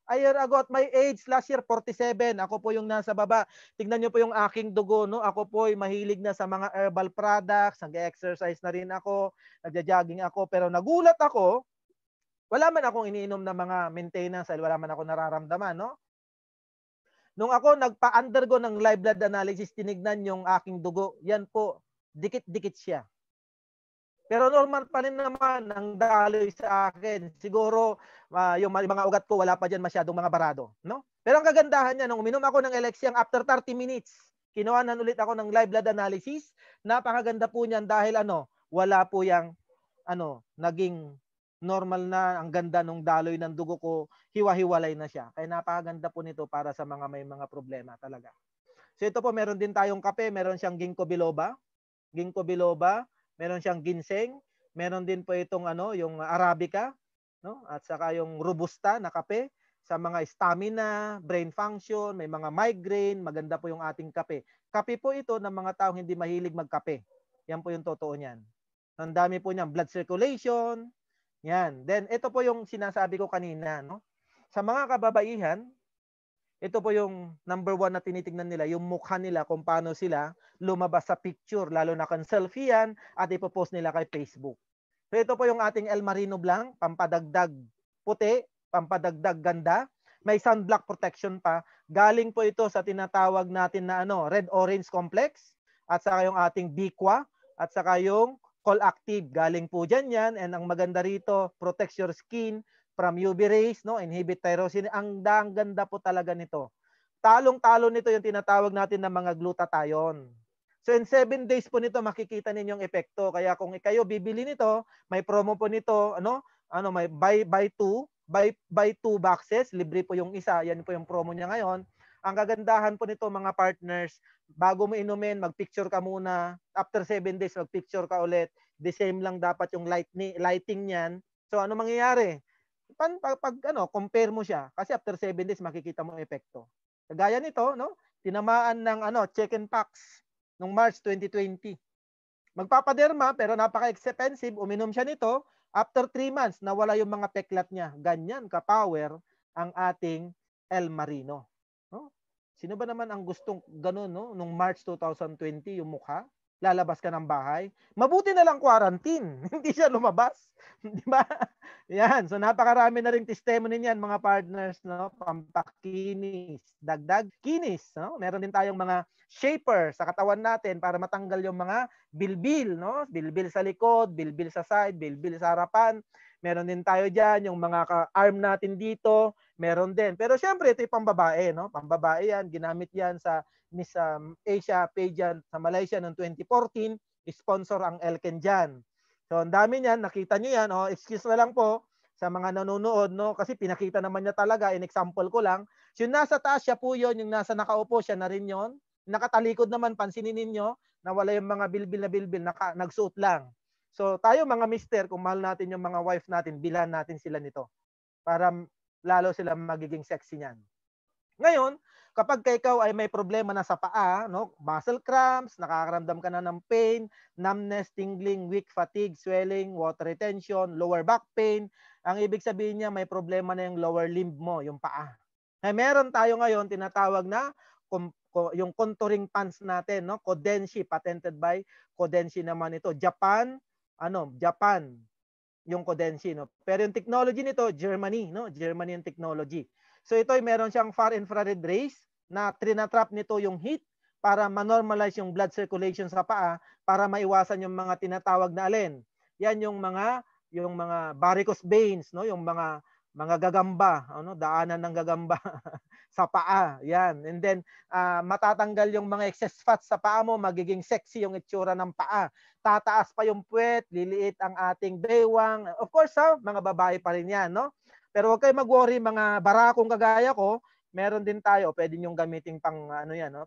at my age, last year 47, ako po yung nasa baba. Tingnan niyo po yung aking dugo, no? Ako po ay mahilig na sa mga herbal products, nag-exercise na rin ako, nagja-jogging ako, pero nagulat ako, wala man akong iniinom na mga maintenance, wala man ako nararamdaman, no? Nung ako nagpa-undergo ng live blood analysis, tinignan yung aking dugo. Yan po, dikit-dikit siya. Pero normal pa rin naman ang daloy sa akin. Siguro yung mga ugat ko wala pa diyan masyadong mga barado, no? Pero ang kagandahan niya nung uminom ako ng Alexian after 30 minutes, kinuhanan ulit ako ng live blood analysis. Napakaganda po niyan dahil wala po yang naging normal na, ang ganda nung daloy ng dugo ko, hiwa-hiwalay na siya. Kaya napakaganda po nito para sa mga may mga problema talaga. So ito po, meron din tayong kape, meron siyang ginkgo biloba, meron siyang ginseng, meron din po itong yung arabica, no? At saka yung robusta na kape sa mga stamina, brain function, may mga migraine, maganda po yung ating kape. Kape po ito ng mga taong hindi mahilig magkape. Yan po yung totoo niyan. Ang dami po niyan, blood circulation, yan. Then ito po yung sinasabi ko kanina, no? Sa mga kababaihan, ito po yung number 1 na tinitingnan nila, yung mukha nila kung paano sila lumabas sa picture, lalo na kung selfie yan at ipopost nila kay Facebook. So ito po yung ating El Marino Blanc, pampadagdag puti, pampadagdag ganda. May sunblock protection pa. Galing po ito sa tinatawag natin na red-orange complex at saka yung ating Biqua at saka yung Col Active. Galing po dyan yan, and ang maganda rito, protects your skin from UV rays, no? Inhibit tyrosine. Ang ganda po talaga nito. Talong-talo nito yung tinatawag natin na mga glutathione. So in 7 days po nito makikita ninyong epekto. Kaya kung kayo bibili nito, may promo po nito, may buy 2 boxes, libre po yung isa. Yan po yung promo niya ngayon. Ang kagandahan po nito mga partners, bago mo inumin, magpicture ka muna. After 7 days, magpicture ka ulit. The same lang dapat yung lighting niyan. So ano mangyayari? Compare mo siya. Kasi after 7 days, makikita mo epekto. Kagaya nito, no? Tinamaan ng chicken pox nung March 2020. Magpapaderma, pero napaka-expensive. Uminom siya nito. After 3 months, nawala yung mga peklat niya. Ganyan ka-power ang ating El Marino. No? Sino ba naman ang gustong ganun, no? Nung March 2020, yung mukha? Lalabas ka ng bahay? Mabuti na lang quarantine. Hindi siya lumabas. Di ba? Yan. So napakarami na ring testimony niyan mga partners, no? Pampakinis, dagdag kinis, no? Meron din tayong mga shaper sa katawan natin para matanggal yung mga bilbil, no? Bilbil sa likod, bilbil sa side, bilbil sa harapan. Meron din tayo diyan yung mga arm natin dito, meron din. Pero syempre ito 'yung pambabae, no? Pambabae 'yan, ginamit 'yan sa Miss Asia pageant sa Malaysia noong 2014, sponsor ang Elken diyan. So ang dami niyan, nakita niyo 'yan, excuse na lang po sa mga nanonood, no? Kasi pinakita naman niya talaga, in example ko lang. Yung nasa taas siya po 'yon, yung nasa nakaupo siya na rin 'yon. Nakatalikod naman, pansinin ninyo, nawala yung mga bilbil na bilbil, nagsuot lang. So tayo mga mister, kung mahal natin yung mga wife natin, bilhan natin sila nito para lalo sila magiging sexy niyan. Ngayon, kapag ikaw ay may problema na sa paa, no, muscle cramps, nakakaramdam ka na ng pain, numbness, tingling, weak, fatigue, swelling, water retention, lower back pain, ang ibig sabihin niya may problema na yung lower limb mo, yung paa. Meron tayo ngayon tinatawag na yung contouring pants natin, no? Kodenshi, patented by Kodenshi naman ito. Japan yung Kodenshi, no? Pero yung technology nito, Germany, no? Germany yung technology. So ito ay meron siyang far infrared rays na trinatrap nito yung heat para ma-normalize yung blood circulation sa paa para maiwasan yung mga tinatawag na alin. Yan yung mga varicose veins, no? Yung mga gagamba, daanan ng gagamba sa paa. Yan. And then matatanggal yung mga excess fat sa paa mo, magiging sexy yung itsura ng paa. Tataas pa yung puwet, liliit ang ating baywang. Of course, mga babae pa rin yan, no? Pero huwag kayo mag-worry, mga barakong kagaya ko, meron din tayo, pwede niyong gamitin pang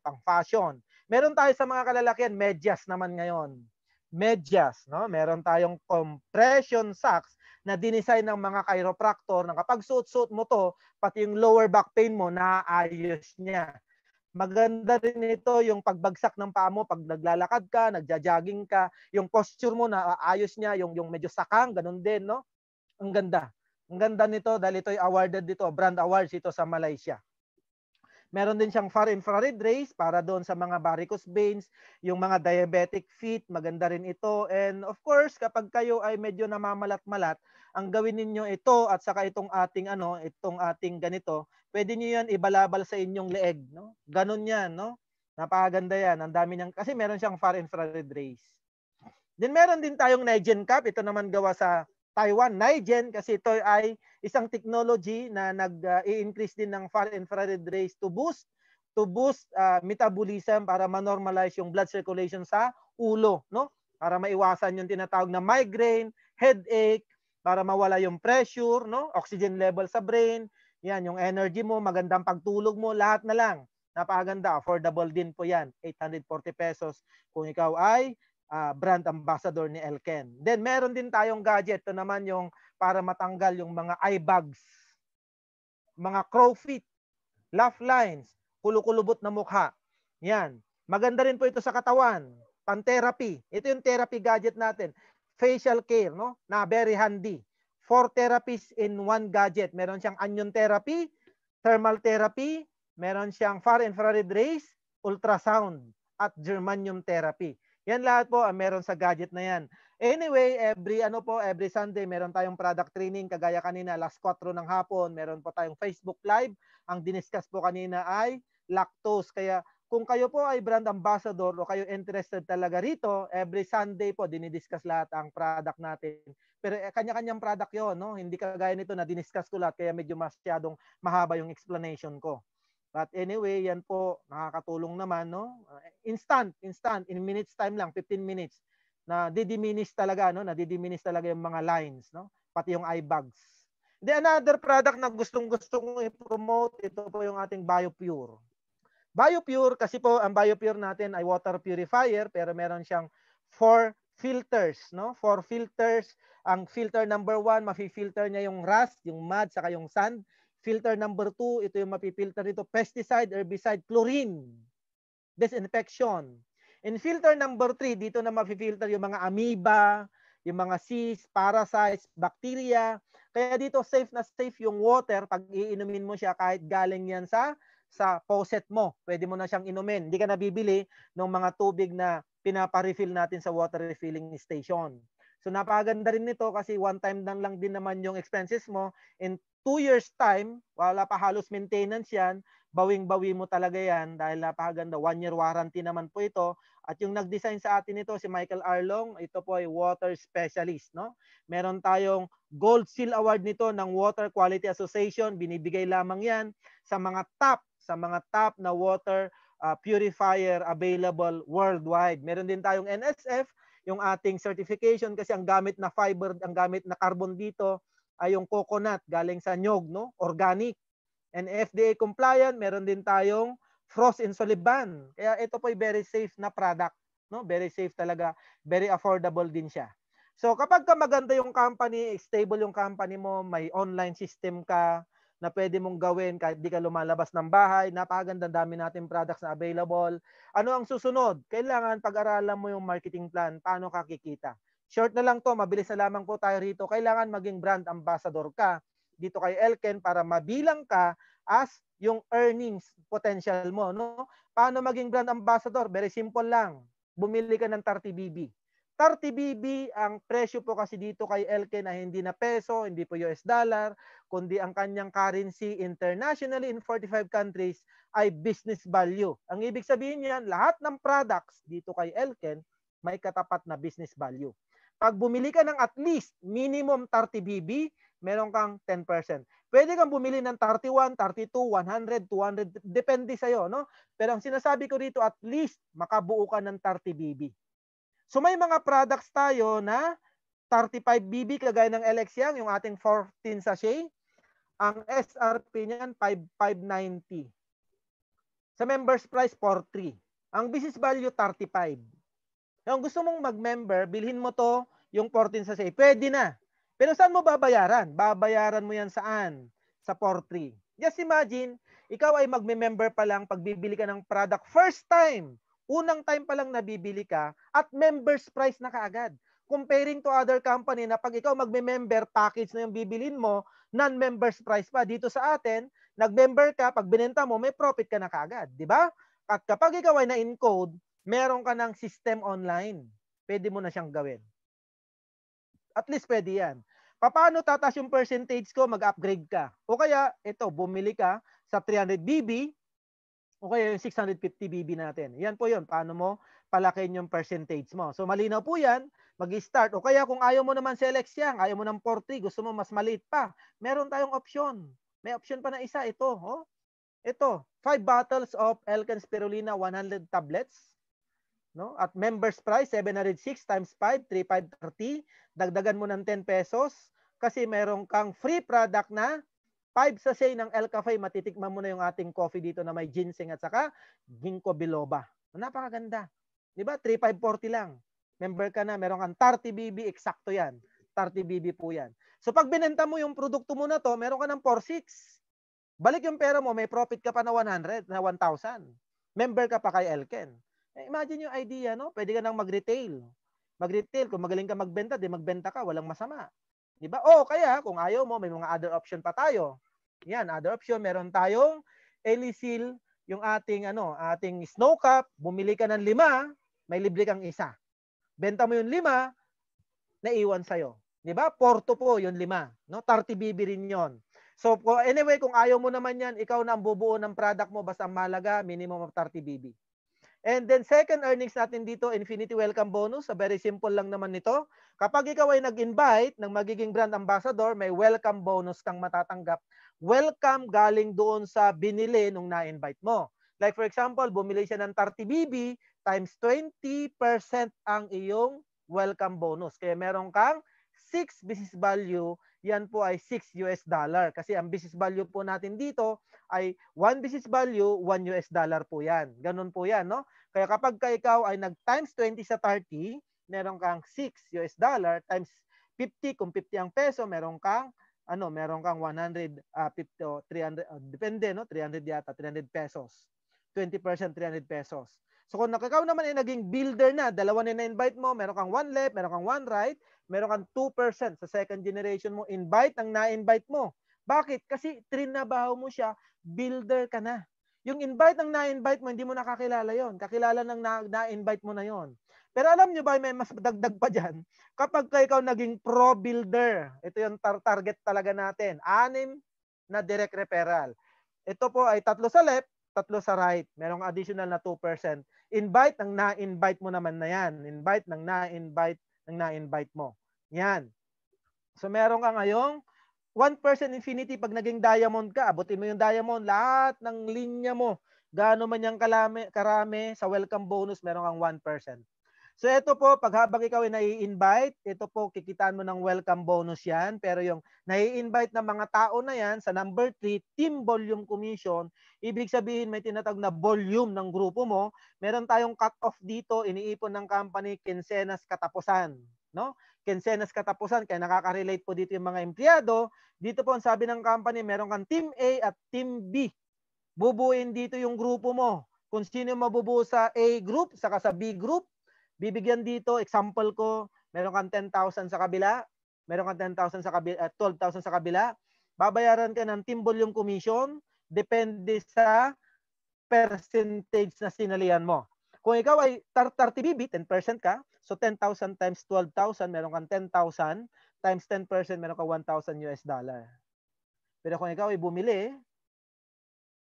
pang fashion. Meron tayo sa mga kalalakihan, medyas naman ngayon. Medyas, no? Meron tayong compression socks na dinesign ng mga chiropractor na kapag suot-suot mo to, pati yung lower back pain mo, naayos niya. Maganda rin ito yung pagbagsak ng paa mo pag naglalakad ka, nagja-jogging ka, yung posture mo naayos niya, yung medyo sakang, ganun din, no? Ang ganda. Ang ganda nito dahil ito ay awarded dito, brand awards ito sa Malaysia. Meron din siyang far infrared rays para doon sa mga varicose veins, yung mga diabetic feet, maganda rin ito. And of course, kapag kayo ay medyo namamalat-malat, ang gawin ninyo ito at saka itong ating ganito, pwede niyo yan ibalabal sa inyong leeg, no? Ganun yan, no? Napakaganda yan. Ang dami niyang kasi meron siyang far infrared rays. Then meron din tayong Nigen Cap. Ito naman gawa sa Taiwan. Nigen kasi ito ay isang technology na nag-i-increase din ng far infrared rays to boost metabolism para ma-normalize yung blood circulation sa ulo, no? Para maiwasan yung tinatawag na migraine, headache, para mawala yung pressure, no? Oxygen level sa brain, yan, yung energy mo, magandang pagtulog mo, lahat na lang. Napakaganda, affordable din po yan, 840 pesos kung ikaw ay brand ambassador ni Elken. Then meron din tayong gadget, ito naman yung para matanggal yung mga eye bags, mga crow feet, laugh lines, kulukulubot na mukha. Yan. Maganda rin po ito sa katawan. Pan-therapy. Ito yung therapy gadget natin. Facial care, no? Na very handy. 4 therapies in 1 gadget. Meron siyang anion therapy, thermal therapy, meron siyang far infrared rays, ultrasound, at germanium therapy. Yan lahat po meron sa gadget na yan. Anyway, every Sunday meron tayong product training kagaya kanina alas 4 ng hapon, meron po tayong Facebook Live. Ang diniscuss po kanina ay lactose. Kaya kung kayo po ay brand ambassador o kayo interested talaga rito, every Sunday po dinidiscuss lahat ang product natin. Pero kanya-kanyang product 'yon, no? Hindi kagaya nito na diniscuss ko lahat kaya medyo masyadong mahaba yung explanation ko. But anyway, yan po nakakatulong naman, no? Instant, in minutes time lang, 15 minutes na didiminish talaga, no? Nadidiminish talaga yung mga lines, no? Pati yung eye bags. Then another product na gustong-gusto kong i-promote, ito po yung ating BioPure. BioPure, kasi po ang BioPure natin ay water purifier pero meron siyang 4 filters, no? 4 filters. Ang filter number 1, mafi-filter niya yung rust, yung mud, saka yung sand. Filter number 2, ito yung mapipilter dito, pesticide, herbicide, chlorine, disinfection. In filter number 3, dito na mafi-filter yung mga amoeba, yung mga cysts, parasites, bacteria. Kaya dito safe na safe yung water pag iinumin mo siya kahit galing yan sa faucet mo. Pwede mo na siyang inumin. Hindi ka nabibili ng mga tubig na pinapa-refill natin sa water refilling station. So napakaganda rin nito kasi one time lang din naman yung expenses mo. In 2 years time, wala pa halos maintenance yan, bawing-bawi mo talaga yan dahil napakaganda. 1 year warranty naman po ito. At yung nag-design sa atin ito, si Michael Arlong, ito po ay water specialist, no? Meron tayong Gold Seal Award nito ng Water Quality Association. Binibigay lamang yan sa mga top na water purifier available worldwide. Meron din tayong NSF, yung ating certification kasi ang gamit na fiber, ang gamit na carbon dito ay yung coconut galing sa nyog, no? Organic. And FDA compliant, meron din tayong frost insoluble ban. Kaya ito po ay very safe na product, no? Very safe talaga, very affordable din siya. So kapag ka maganda yung company, stable yung company mo, may online system ka na pwede mong gawin kahit di ka lumalabas ng bahay, napakaganda, dami natin products na available. Ano ang susunod? Kailangan pag-aralan mo yung marketing plan, paano ka kikita. Short na lang to, mabilis na lamang po tayo rito. Kailangan maging brand ambassador ka dito kay Elken para mabilang ka as yung earnings potential mo, no? Paano maging brand ambassador? Very simple lang. Bumili ka ng 30 BB. 30 BB, ang presyo po kasi dito kay Elken ay hindi na peso, hindi po US dollar, kundi ang kanyang currency internationally in 45 countries ay business value. Ang ibig sabihin niyan, lahat ng products dito kay Elken may katapat na business value. Pag bumili ka ng at least minimum 30 BB, meron kang 10%. Pwede kang bumili ng 31, 32, 100, 200, depende sa'yo, no? Pero ang sinasabi ko rito, at least makabuo ka ng 30 BB. So may mga products tayo na 35 BB kagaya ng LX Yang, yung ating 14 sachet. Ang SRP niyan 5,590. Sa members price 43. Ang business value 35. Kung gusto mong mag-member, bilhin mo to yung 14 sachet. Pwede na. Pero saan mo babayaran? Babayaran mo yan saan? Sa 43. Just imagine, ikaw ay magme-member pa lang pag bibili ka ng product first time. Unang time pa lang nabibili ka at members price na kaagad. Comparing to other company na pag ikaw magme-member, package na yung bibilin mo, non-members price pa. Dito sa atin, nag-member ka, pag binenta mo, may profit ka na kagad, di ba? At kapag ikaw ay na-encode, meron ka ng system online. Pwede mo na siyang gawin. At least pwede yan. Paano tataas yung percentage ko? Mag-upgrade ka. O kaya, ito, bumili ka sa 300 BB o kaya yung 650 BB natin. Yan po yun. Paano mo palakin yung percentage mo. So malinaw po yan. Mag-start. O kaya kung ayaw mo naman select yan, ayaw mo ng 40, gusto mo mas maliit pa, meron tayong option. May option pa na isa. Ito. Oh. Ito. 5 bottles of Elkan Spirulina 100 tablets. No? At members price 706 times 5, 3,530. Dagdagan mo ng 10 pesos kasi meron kang free product na 5 sachet ng El Cafe. Matitikman mo na yung ating coffee dito na may ginseng at saka ginkgo biloba. Napakaganda. 'Di ba? 3,540 lang. Member ka na, meron kang 30 BB, eksakto 'yan. 30 BB po 'yan. So pag binenta mo yung produkto mo na to, meron ka ng 4,600. Balik yung pera mo, may profit ka pa na 100, na 1,000. Member ka pa kay Elken. Imagine yung idea, no? Pwede ka nang mag-retail. Mag-retail, kung magaling ka magbenta, di magbenta ka, walang masama. Di ba? O kaya, kung ayaw mo, may mga other option pa tayo. Yan, other option, meron tayong Elisil, yung ating ating snow cap, bumili ka ng 5, may libre kang isa. Benta mo yung 5, naiwan sa'yo. Di ba? Porto po yung 5. No? 30 BB rin yon. So, anyway, kung ayaw mo naman yan, ikaw na ang bubuo ng product mo, basta ang mahalaga, minimum of 30 BB. And then second earnings natin dito, Infinity Welcome Bonus. Very simple lang naman nito. Kapag ikaw ay nag-invite ng magiging brand ambassador, may welcome bonus kang matatanggap. Welcome galing doon sa binili nung na-invite mo. Like for example, bumili siya ng 30 BB times 20% ang iyong welcome bonus. Kaya meron kang 6 business value, yan po ay $6. Kasi ang business value po natin dito ay 1 business value, $1 po yan. Ganun po yan, no? Kaya kapag ikaw ay nag-times 20 sa 30, meron kang $6 times 50, kung 50 ang peso, meron kang 150 o 300, depende, no? 300 yata, 300 pesos. 20% 300 pesos. So kung ikaw naman ay naging builder na, dalawa na na-invite mo, meron kang 1 left, meron kang 1 right, meron kang 2% sa second generation mo, invite ang na-invite mo. Bakit? Kasi trinabaho mo siya, builder ka na. Yung invite ng na-invite mo, hindi mo nakakilala yon. Kakilala ng na-invite mo na yon. Pero alam nyo ba, may mas dagdag pa dyan? Kapag ikaw naging pro-builder, ito yung target talaga natin. 6 na direct referral. Ito po ay 3 sa left, 3 sa right. Merong additional na 2%. Invite ang na-invite mo naman na yan. Invite ng na-invite mo. Yan. So meron ka ngayong 1% infinity pag naging diamond ka. Abutin mo yung diamond, lahat ng linya mo. Gaano man yung karami sa welcome bonus, meron kang 1%. So ito po, pag habang ikaw ay nai-invite, ito po, kikitaan mo ng welcome bonus yan. Pero yung nai-invite na mga tao na yan, sa number 3, team volume commission, ibig sabihin may tinatawag na volume ng grupo mo. Meron tayong cut-off dito, iniipon ng company, kinsenas katapusan. No? Kinsenas katapusan, kaya nakaka-relate po dito yung mga empleyado. Dito po ang sabi ng company, meron kang team A at team B. Bubuin dito yung grupo mo. Kung sino mabubuo sa A group, saka sa B group, bibigyan dito, example ko, meron kang 10,000 sa kabila, meron kang 10,000 sa kabila, 12,000 sa kabila, babayaran ka ng team volume commission, depende sa percentage na sinalihan mo. Kung ikaw ay 30 BB, 10% ka, so 10,000 times 12,000, meron kang 10,000, times 10%, meron kang $1,000. Pero kung ikaw ay bumili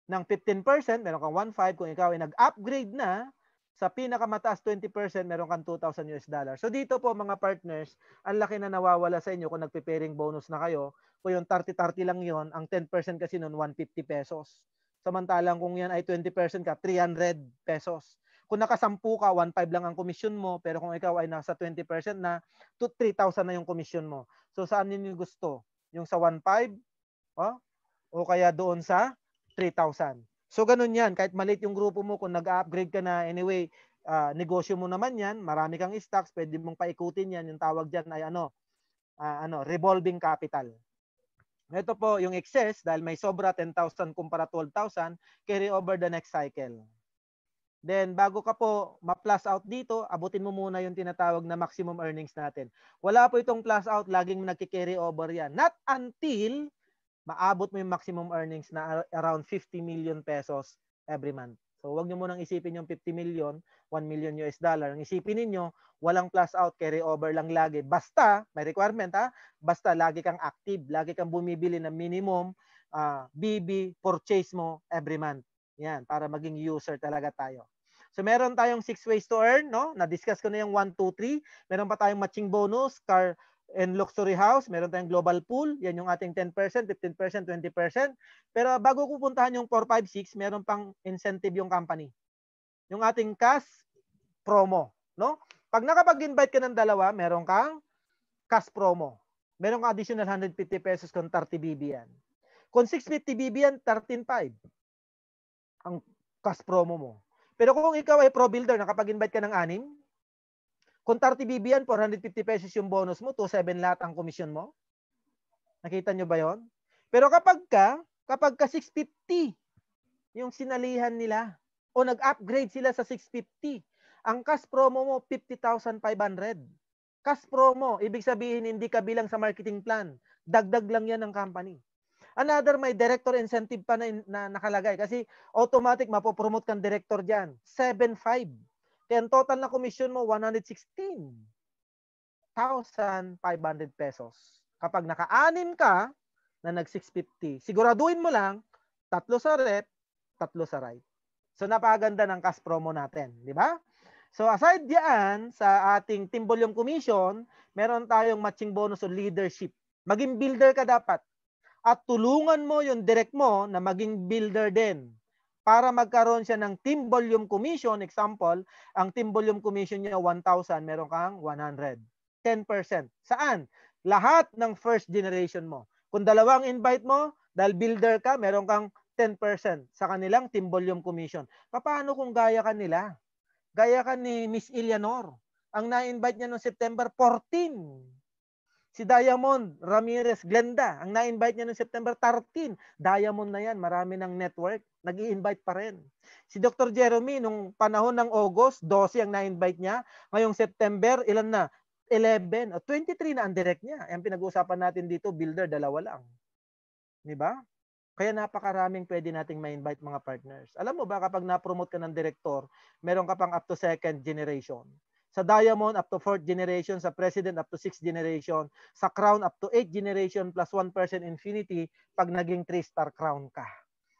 ng 15%, meron kang 1,500. Kung ikaw ay nag-upgrade na, sa pinakamataas 20%, meron kang $2,000. So dito po mga partners, ang laki na nawawala sa inyo kung nagpe-pairing bonus na kayo. Kung yung 30-30 lang yon, ang 10% kasi noon 150 pesos. Samantalang kung yan ay 20% ka, 300 pesos. Kung nakasampu ka, 1,500 lang ang commission mo, pero kung ikaw ay nasa 20% na, 3,000 na yung commission mo. So saan niyo gusto? Yung sa 1,500? O kaya doon sa 3,000? So ganun yan, kahit maliit yung grupo mo, kung nag-upgrade ka na, anyway, negosyo mo naman yan, marami kang stocks, pwede mong paikutin yan, yung tawag dyan ay revolving capital. Ito po yung excess, dahil may sobra 10,000 kumpara 12,000, carry over the next cycle. Then bago ka po ma-plus out dito, abutin mo muna yung tinatawag na maximum earnings natin. Wala po itong plus out, laging nagki-carry over yan. Not until maabot mo yung maximum earnings na around 50 million pesos every month. So wag niyo munang isipin yung 50 million, 1 million US dollar. Ang isipin niyo, walang plus out, carry over lang lagi. Basta, may requirement ha, basta lagi kang active, lagi kang bumibili ng minimum BB purchase mo every month. Yan, para maging user talaga tayo. So meron tayong 6 ways to earn, no? Na-discuss ko na yung 1, 2, 3. Meron pa tayong matching bonus, car and luxury house. Meron tayong global pool. Yan yung ating 10%, 15%, 20%. Pero bago ko puntahan yung 4, 5, 6, meron pang incentive yung company. Yung ating cash promo, no? Pag nakapag-invite ka ng dalawa, meron kang cash promo. Meron kang additional 150 pesos kung 30 BB yan. Kung 650 BB yan, 13.5 ang cash promo mo. Pero kung ikaw ay pro builder, nakapag-invite ka ng 6, kung 30 BB yan, 450 pesos yung bonus mo, 2.7 lahat ang komisyon mo. Nakita nyo ba yon? Pero kapag ka 650, yung sinalihan nila, o nag-upgrade sila sa 650, ang cash promo mo, 50,500. Cash promo, ibig sabihin hindi ka bilang sa marketing plan. Dagdag lang yan ng company. Another, may director incentive pa na nakalagay kasi automatic mapopromote kang director dyan. 7.5. Kaya ang total na commission mo, 116,500 pesos. Kapag naka-6 ka na nag-650, siguraduhin mo lang, 3 sa rep, 3 sa right. So napakaganda ng cash promo natin, di ba? So aside diyan sa ating team volume commission, meron tayong matching bonus o leadership. Maging builder ka dapat. At tulungan mo yung direct mo na maging builder din para magkaroon siya ng team volume commission. Example, ang team volume commission niya 1,000, meron kang 100. 10%. Saan? Lahat ng first generation mo. Kung dalawang invite mo, dahil builder ka, meron kang 10% sa kanilang team volume commission. Paano kung gaya ka nila? Gaya ka ni Miss Eleanor. Ang na-invite niya noong September 14. Si Diamond Ramirez Glenda, ang na-invite niya noong September 13. Diamond na yan, marami ng network, nag-i-invite pa rin. Si Dr. Jeremy, nung panahon ng August, 12 ang na-invite niya. Ngayong September, ilan na? 11 o 23 na ang direct niya. Ang pinag-uusapan natin dito, builder, 2 lang. Di ba? Kaya napakaraming pwede nating ma-invite mga partners. Alam mo ba, kapag na-promote ka ng director, meron ka pang up to 2nd generation. Sa Diamond, up to 4th generation. Sa President, up to 6th generation. Sa Crown, up to 8th generation plus 1% infinity pag naging 3-star Crown ka.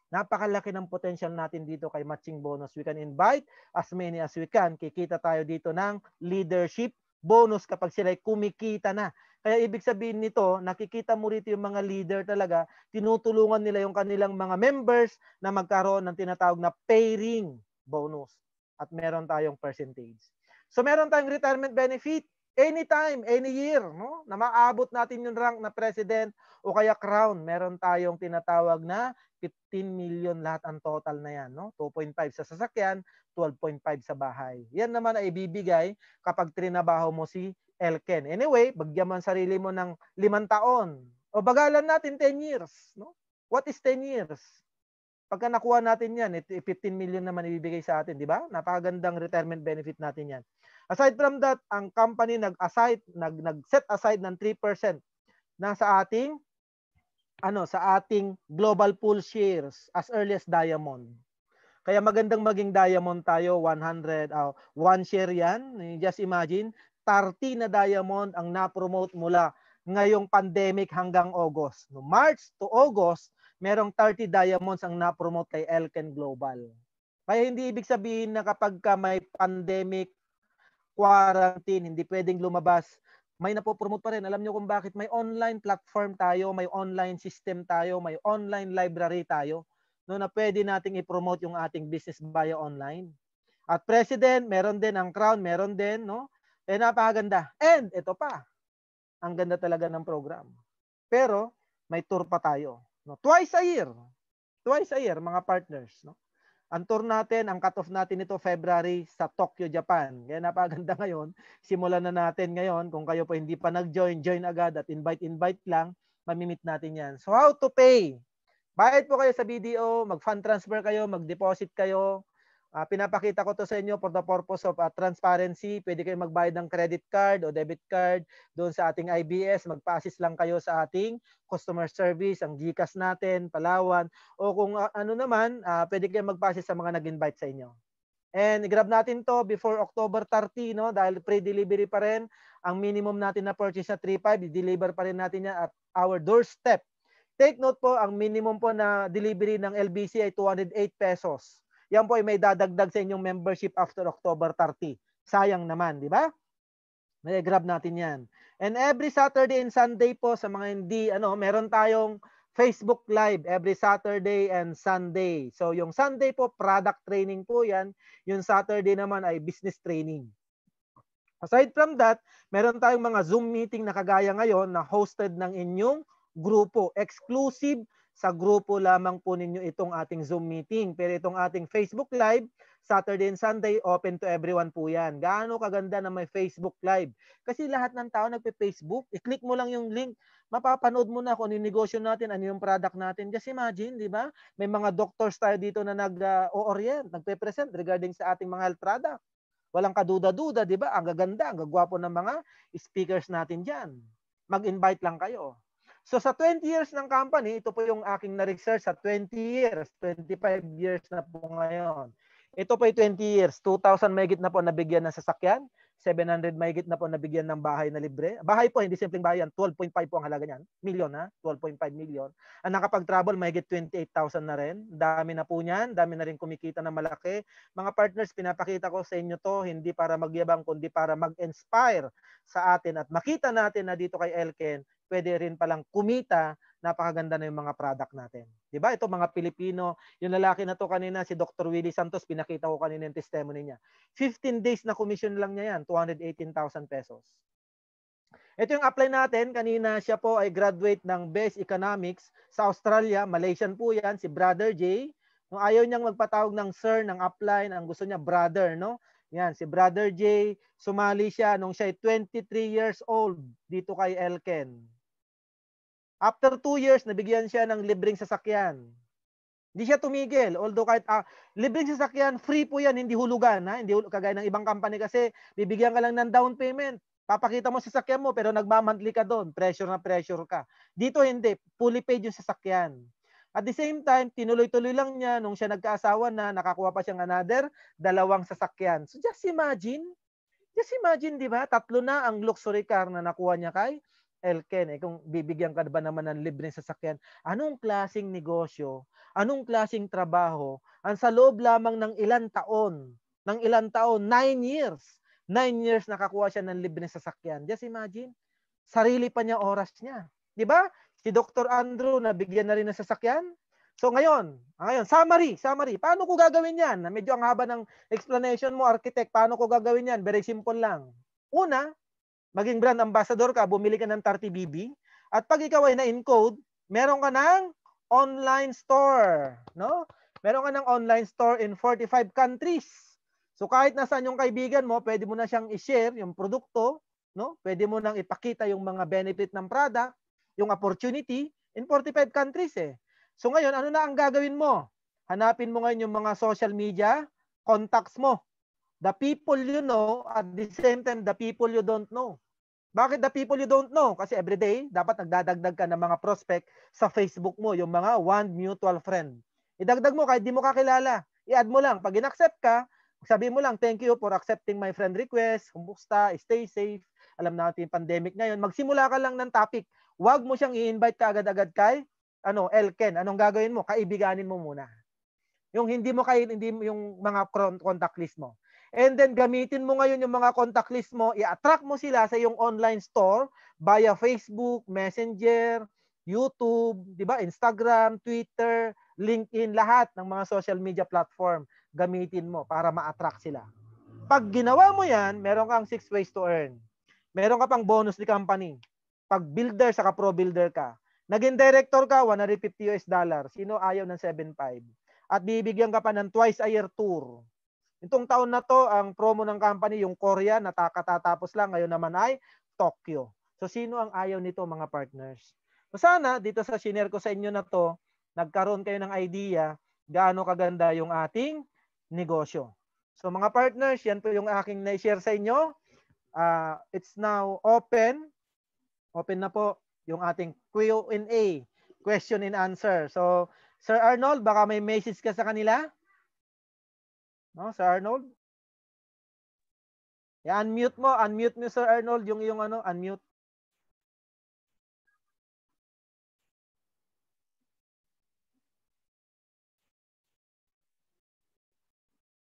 Napakalaki ng potential natin dito kay matching bonus. We can invite as many as we can. Kikita tayo dito ng leadership bonus kapag sila'y kumikita na. Kaya ibig sabihin nito, nakikita mo rito yung mga leader talaga, tinutulungan nila yung kanilang mga members na magkaroon ng tinatawag na pairing bonus. At meron tayong percentage. So meron tayong retirement benefit anytime, any year, no? Na maabot natin yung rank na president o kaya crown. Meron tayong tinatawag na 15 million lahat ang total na yan, no? 2.5 sa sasakyan, 12.5 sa bahay. Yan naman ay ibibigay kapag trinabaho mo si Elken. Anyway, bagyan mo ang sarili mo ng 5 taon. O bagalan natin 10 years, no? What is 10 years? Pagka nakuha natin yan, 15 million naman ibibigay sa atin, di ba? Napakagandang retirement benefit natin yan. Aside from that, ang company nag-set aside ng 3% na sa ating global pool shares as early as Diamond. Kaya magandang maging Diamond tayo, 1 share yan. Just imagine, 30 na Diamond ang na-promote mula ngayong pandemic hanggang August. No, March to August, merong 30 diamonds ang na-promote kay Elken Global. Kaya hindi ibig sabihin na kapag ka may pandemic, quarantine, hindi pwedeng lumabas, may napopromote pa rin. Alam nyo kung bakit? May online platform tayo, may online system tayo, may online library tayo, no, na pwede nating i-promote yung ating business via online. At President, meron din. Ang Crown, meron din. No? Napakaganda. And ito pa, ang ganda talaga ng program. Pero may tour pa tayo. No? Twice a year, mga partners. No? Ang tour natin, ang cut-off natin ito February sa Tokyo, Japan. Kaya napakaganda ngayon. Simulan na natin ngayon. Kung kayo po hindi pa nag-join, join agad at invite lang. Mamimit natin yan. So how to pay? Bayad po kayo sa BDO, mag-fund transfer kayo, mag-deposit kayo, Pinapakita ko to sa inyo for the purpose of transparency. Pwede kayo magbayad ng credit card o debit card doon sa ating IBS. Magpa-assist lang kayo sa ating customer service, ang GCash natin, Palawan. O kung ano naman, pwede kayo magpa-assist sa mga nag-invite sa inyo. And grab natin to before October 30, no? Dahil pre-delivery pa rin. Ang minimum natin na purchase na 3.5, i-deliver pa rin natin yan at our doorstep. Take note po, ang minimum po na delivery ng LBC ay 208 pesos. Yan po ay may dadagdag sa inyong membership after October 30. Sayang naman, di ba? May grab natin yan. And every Saturday and Sunday po sa mga hindi, meron tayong Facebook Live every Saturday and Sunday. So yung Sunday po, product training po yan. Yung Saturday naman ay business training. Aside from that, meron tayong mga Zoom meeting na kagaya ngayon na hosted ng inyong grupo. Exclusive sa grupo lamang po ninyo itong ating Zoom meeting. Pero itong ating Facebook Live, Saturday and Sunday, open to everyone po yan. Gaano kaganda na may Facebook Live. Kasi lahat ng tao nagpe-Facebook. I-click mo lang yung link. Mapapanood mo na kung ano yung negosyo natin, ano yung product natin. Just imagine, di ba? May mga doctors tayo dito na nag-orient, nagpe-present regarding sa ating mga health product. Walang kaduda-duda, di ba? Ang gaganda, ang gagwapo ng mga speakers natin dyan. Mag-invite lang kayo. So sa 20 years ng company, ito po yung aking na-research sa 20 years, 25 years na po ngayon. Ito po yung 20 years, 2,000 mahigit na po nabigyan ng sasakyan, 700 mahigit na po nabigyan ng bahay na libre. Bahay po, hindi simpleng bahay yan, 12.5 po ang halaga niyan. Million ha, 12.5 million. Ang nakapag-travel, mahigit 28,000 na rin. Dami na po niyan, dami na rin kumikita na malaki. Mga partners, pinapakita ko sa inyo to, hindi para magyabang, kundi para mag-inspire sa atin at makita natin na dito kay Elken, pwede rin palang kumita, napakaganda na yung mga product natin. 'Di ba? Ito mga Pilipino, yung lalaki na to kanina si Dr. Willie Santos, pinakita ko kanina yung testimony niya. 15 days na commission lang niya yan, 218,000 pesos. Ito yung apply natin, kanina siya po ay graduate ng Best Economics sa Australia, Malaysian po yan, si Brother J. Nung ayaw niyang magpatawag ng sir, ng upline, ang gusto niya brother, no? Yan, si Brother J, sumali siya nung siya ay 23 years old dito kay Elken. After 2 years, nabigyan siya ng libreng sasakyan. Hindi siya tumigil. Although kahit libreng sasakyan, free po yan, hindi hulugan. Ha? Hindi kagaya ng ibang company kasi bibigyan ka lang ng down payment. Papakita mo sasakyan mo pero nagmamonthly ka doon. Pressure na pressure ka. Dito hindi. Fully paid yung sasakyan. At the same time, tinuloy-tuloy lang niya nung siya nagkaasawa na nakakuha pa siyang another 2 sasakyan. So just imagine, di ba? 3 na ang luxury car na nakuha niya kay Elken. Kung bibigyan ka ba naman ng libreng sasakyan, anong klaseng negosyo, anong klaseng trabaho, ang sa loob lamang ng ilang taon, 9 years, 9 years nakakuha siya ng libreng sasakyan. Just imagine, sarili pa niya oras niya. Di ba? Si Dr. Andrew, nabigyan na rin ng sasakyan. So ngayon, summary. Paano ko gagawin yan? Medyo ang haba ng explanation mo, architect. Paano ko gagawin yan? Very simple lang. Una, maging brand ambassador ka, bumili ka ng 30 BB. At pag ikaw ay na-encode, meron ka ng online store. No? Meron ka ng online store in 45 countries. So kahit nasaan yung kaibigan mo, pwede mo na siyang i-share yung produkto. No? Pwede mo nang ipakita yung mga benefit ng product, yung opportunity in 45 countries eh. So ngayon, ano na ang gagawin mo? Hanapin mo ngayon yung mga social media, contacts mo. The people you know, at the same time, the people you don't know. Bakit the people you don't know? Kasi everyday, dapat nagdadagdag ka ng mga prospect sa Facebook mo, yung mga one mutual friend. Idagdag mo kahit di mo kakilala. I-add mo lang. Pag in-accept ka, sabi mo lang, thank you for accepting my friend request. Kumusta? Stay safe. Alam natin yung pandemic ngayon. Magsimula ka lang ng topic. Huwag mo siyang i-invite ka agad-agad kay Elken. Anong gagawin mo? Kaibiganin mo muna. Yung hindi mo yung mga contact list mo. And then gamitin mo ngayon yung mga contact list mo, i-attract mo sila sa yung online store via Facebook, Messenger, YouTube, 'di ba? Instagram, Twitter, LinkedIn, lahat ng mga social media platform gamitin mo para ma-attract sila. Pag ginawa mo 'yan, meron kang 6 ways to earn. Meron ka pang bonus di company. Pag builder saka pro builder ka. Naging director ka, $150. Sino ayaw ng 7.5? At bibigyan ka pa ng twice a year tour. Itong taon na to, ang promo ng company, yung Korea, katatapos lang. Ngayon naman ay Tokyo. So, sino ang ayaw nito, mga partners? So, sana, dito sa shinare ko sa inyo na to, nagkaroon kayo ng idea gaano kaganda yung ating negosyo. So mga partners, yan po yung aking na-share sa inyo. It's now open. Open na po yung ating Q&A, question and answer. So, Sir Arnold, baka may message ka sa kanila? No, Sir Arnold? I-unmute mo, Sir Arnold, yung ano, unmute.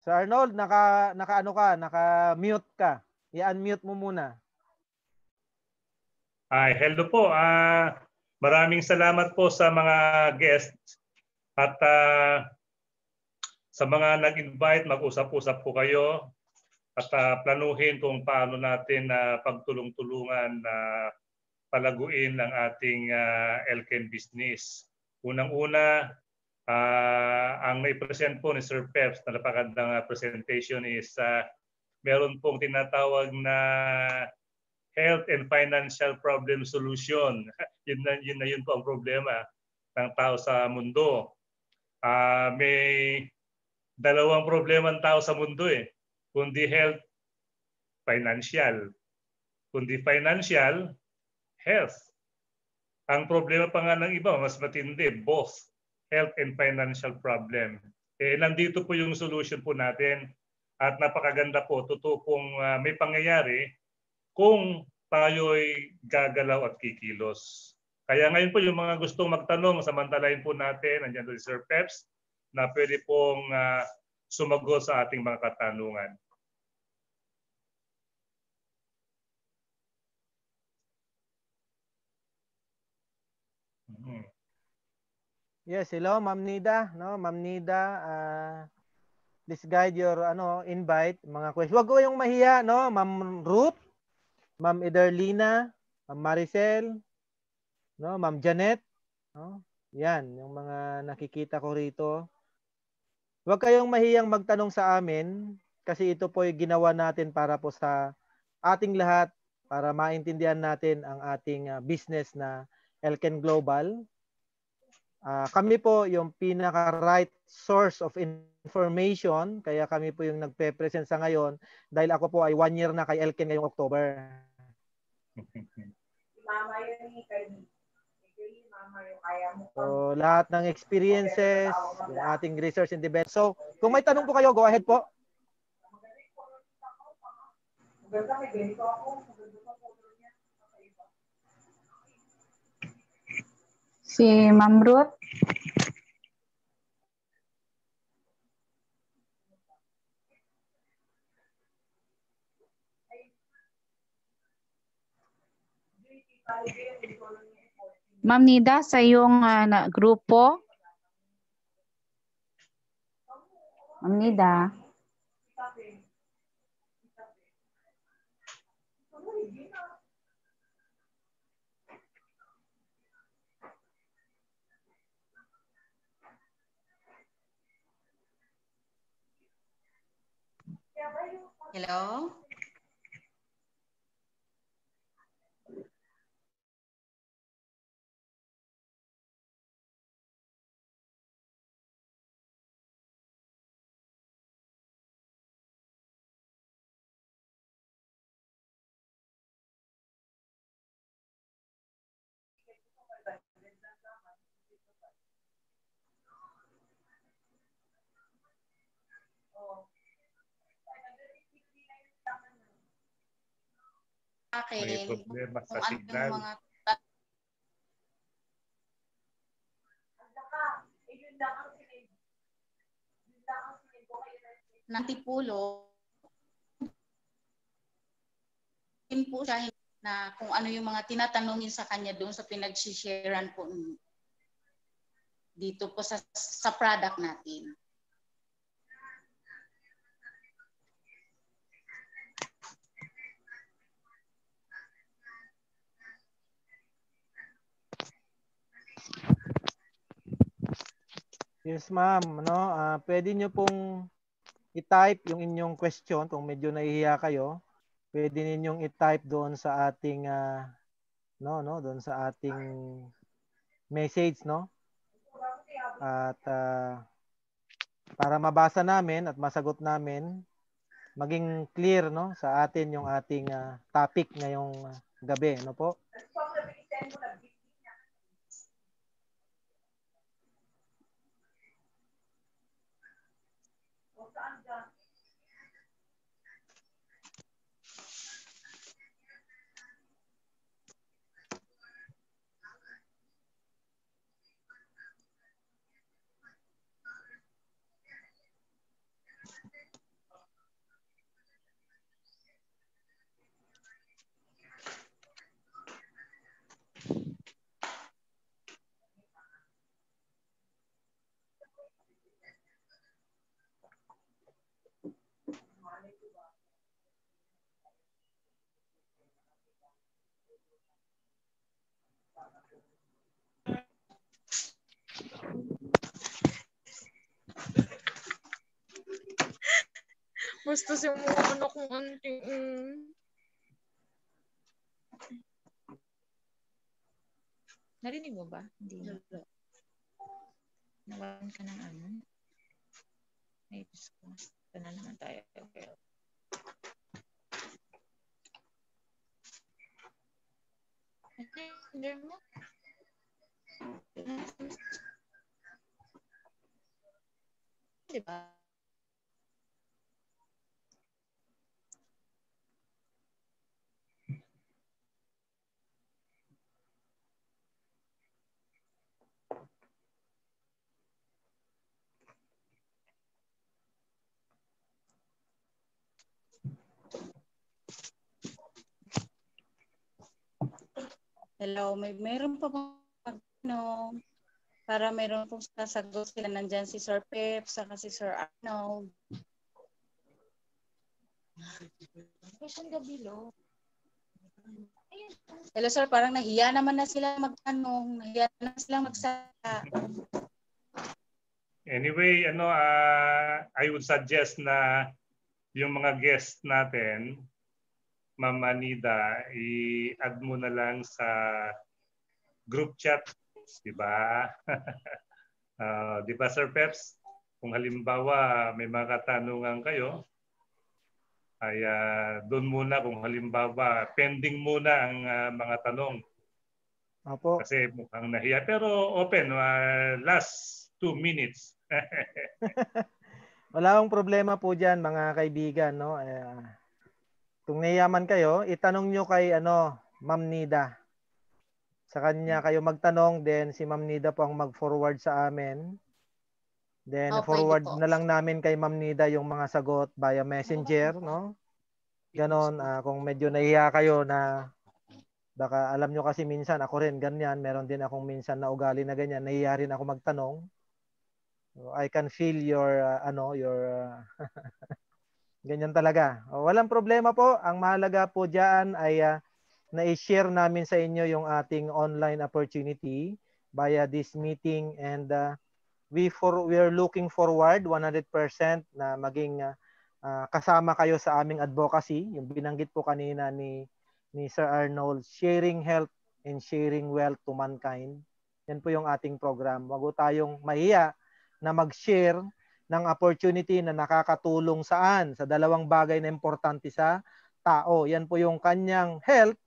Sir Arnold, naka-ano ka, naka-mute ka. I-unmute mo muna. Hello po. Maraming salamat po sa mga guests at sa mga nag-invite, mag-usap-usap po kayo at planuhin kung paano natin pagtulong-tulungan na palaguin ang ating Elken business. Unang-una, ang may-present po ni Sir Peps na napakagandang presentation is meron pong tinatawag na health and financial problem solution. yun po ang problema ng tao sa mundo. May dalawang problema ng tao sa mundo kundi health, financial. Kundi financial, health. Ang problema pa nga ng iba, mas matindi, both health and financial problem. Nandito po yung solution po natin at napakaganda po, totoo pong may pangyayari kung tayo'y gagalaw at kikilos. Kaya ngayon po yung mga gustong magtanong, samantalahin po natin, nandiyan doon si Sir Peps, na pwede pong sumagot sa ating mga katanungan. Yes, hello, Ma'am Nida, no? Ma'am Nida, please guide your invite, mga questions. Huwag ko yung mahiya, no? Ma'am Ruth, Ma'am Ederlina, Ma'am Maricel, no? Ma'am Janet, no? Yan, yung mga nakikita ko rito. Huwag kayong mahiyang magtanong sa amin kasi ito po yung ginawa natin para po sa ating lahat para maintindihan natin ang ating business na Elken Global. Kami po yung pinaka-right source of information kaya kami po yung nagpe-present sa ngayon dahil ako po ay 1 year na kay Elken ngayong October. So, lahat ng experiences, yung ating research and development. So, kung may tanong po kayo, go ahead po. Si Ma'am Ruth. Ma'am Nida, sa iyong grupo. Ma'am Nida. Hello? May problema sa signal. Nantipulo po siya na kung ano yung mga tinatanungin sa kanya doon sa pinag-sharean po dito po sa product natin. Yes, ma'am. No? Pwede nyo pong i-type yung inyong question kung medyo nahihiya kayo. Pwede ninyong i-type doon sa ating doon sa ating message, no? At para mabasa namin at masagot namin, maging clear, no, sa atin yung ating topic ngayong gabi, ano po? Basta si mga ano kung anting. Narinig mo ba? Hindi. Nawalan ka ng ano? Ay, Diyos ko. Ito na naman tayo. Okay. Hindi mo? Diba? Hello, meron pa ano, para meron pong sasagot sila. Nandyan si Sir Pep, saka si Sir Arnold. Hello sir, parang nahiya naman na sila magtanong, nahiya na sila magsalita. Anyway, I would suggest na yung mga guests natin, Ma'am Anida, i-add mo na lang sa group chat, di ba? Di ba Sir Peps? Kung halimbawa may mga katanungan kayo, ay doon muna kung halimbawa pending muna ang mga tanong. Opo. Kasi mukhang nahiya. Pero open, last 2 minutes. Wala akong problema po dyan, mga kaibigan, no? Kung nahiyaman kayo, itanong nyo kay Ma'am Nida. Sa kanya kayo magtanong, then si Ma'am Nida po ang mag-forward sa amin. Then forward na lang namin kay Ma'am Nida yung mga sagot via messenger, no? Ganon, kung medyo nahiya kayo na baka alam nyo kasi minsan ako rin ganyan, meron din akong minsan na ugali na ganyan, nahiya rin ako magtanong. So, I can feel your ganyan talaga. Walang problema po. Ang mahalaga po diyan ay na-share namin sa inyo yung ating online opportunity via this meeting, and we are looking forward 100% na maging kasama kayo sa aming advocacy. Yung binanggit po kanina ni Sir Arnold, sharing health and sharing wealth to mankind. Yan po yung ating program. Wag po tayong mahiya na mag-share ng opportunity na nakakatulong saan? Sa dalawang bagay na importante sa tao. Yan po yung kanyang health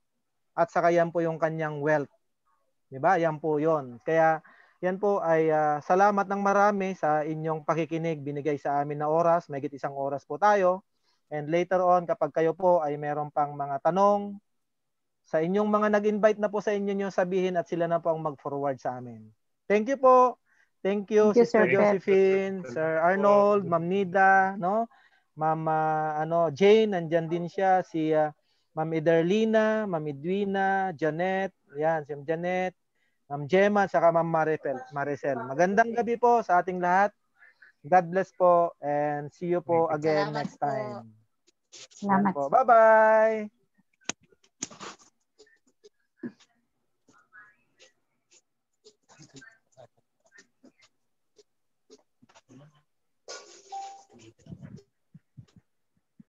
at saka yan po yung kanyang wealth. Diba? Yan po yun. Kaya yan po ay salamat ng marami sa inyong pakikinig, binigay sa amin na oras. Mahigit 1 oras po tayo. And later on, kapag kayo po ay meron pang mga tanong, sa inyong mga nag-invite na po sa inyo nyo sabihin at sila na po ang mag-forward sa amin. Thank you po. Thank you, Sister Josephine, Sir Arnold, Ma'am Nida, no? Ma'am Jane, nandyan din siya, si Ma'am Ederlina, Ma'am Edwina, Janet, yan, si Ma'am Janet, Ma'am Gemma, saka Ma'am Maricel. Magandang gabi po sa ating lahat. God bless po and see you po again next time. Salamat. Bye-bye.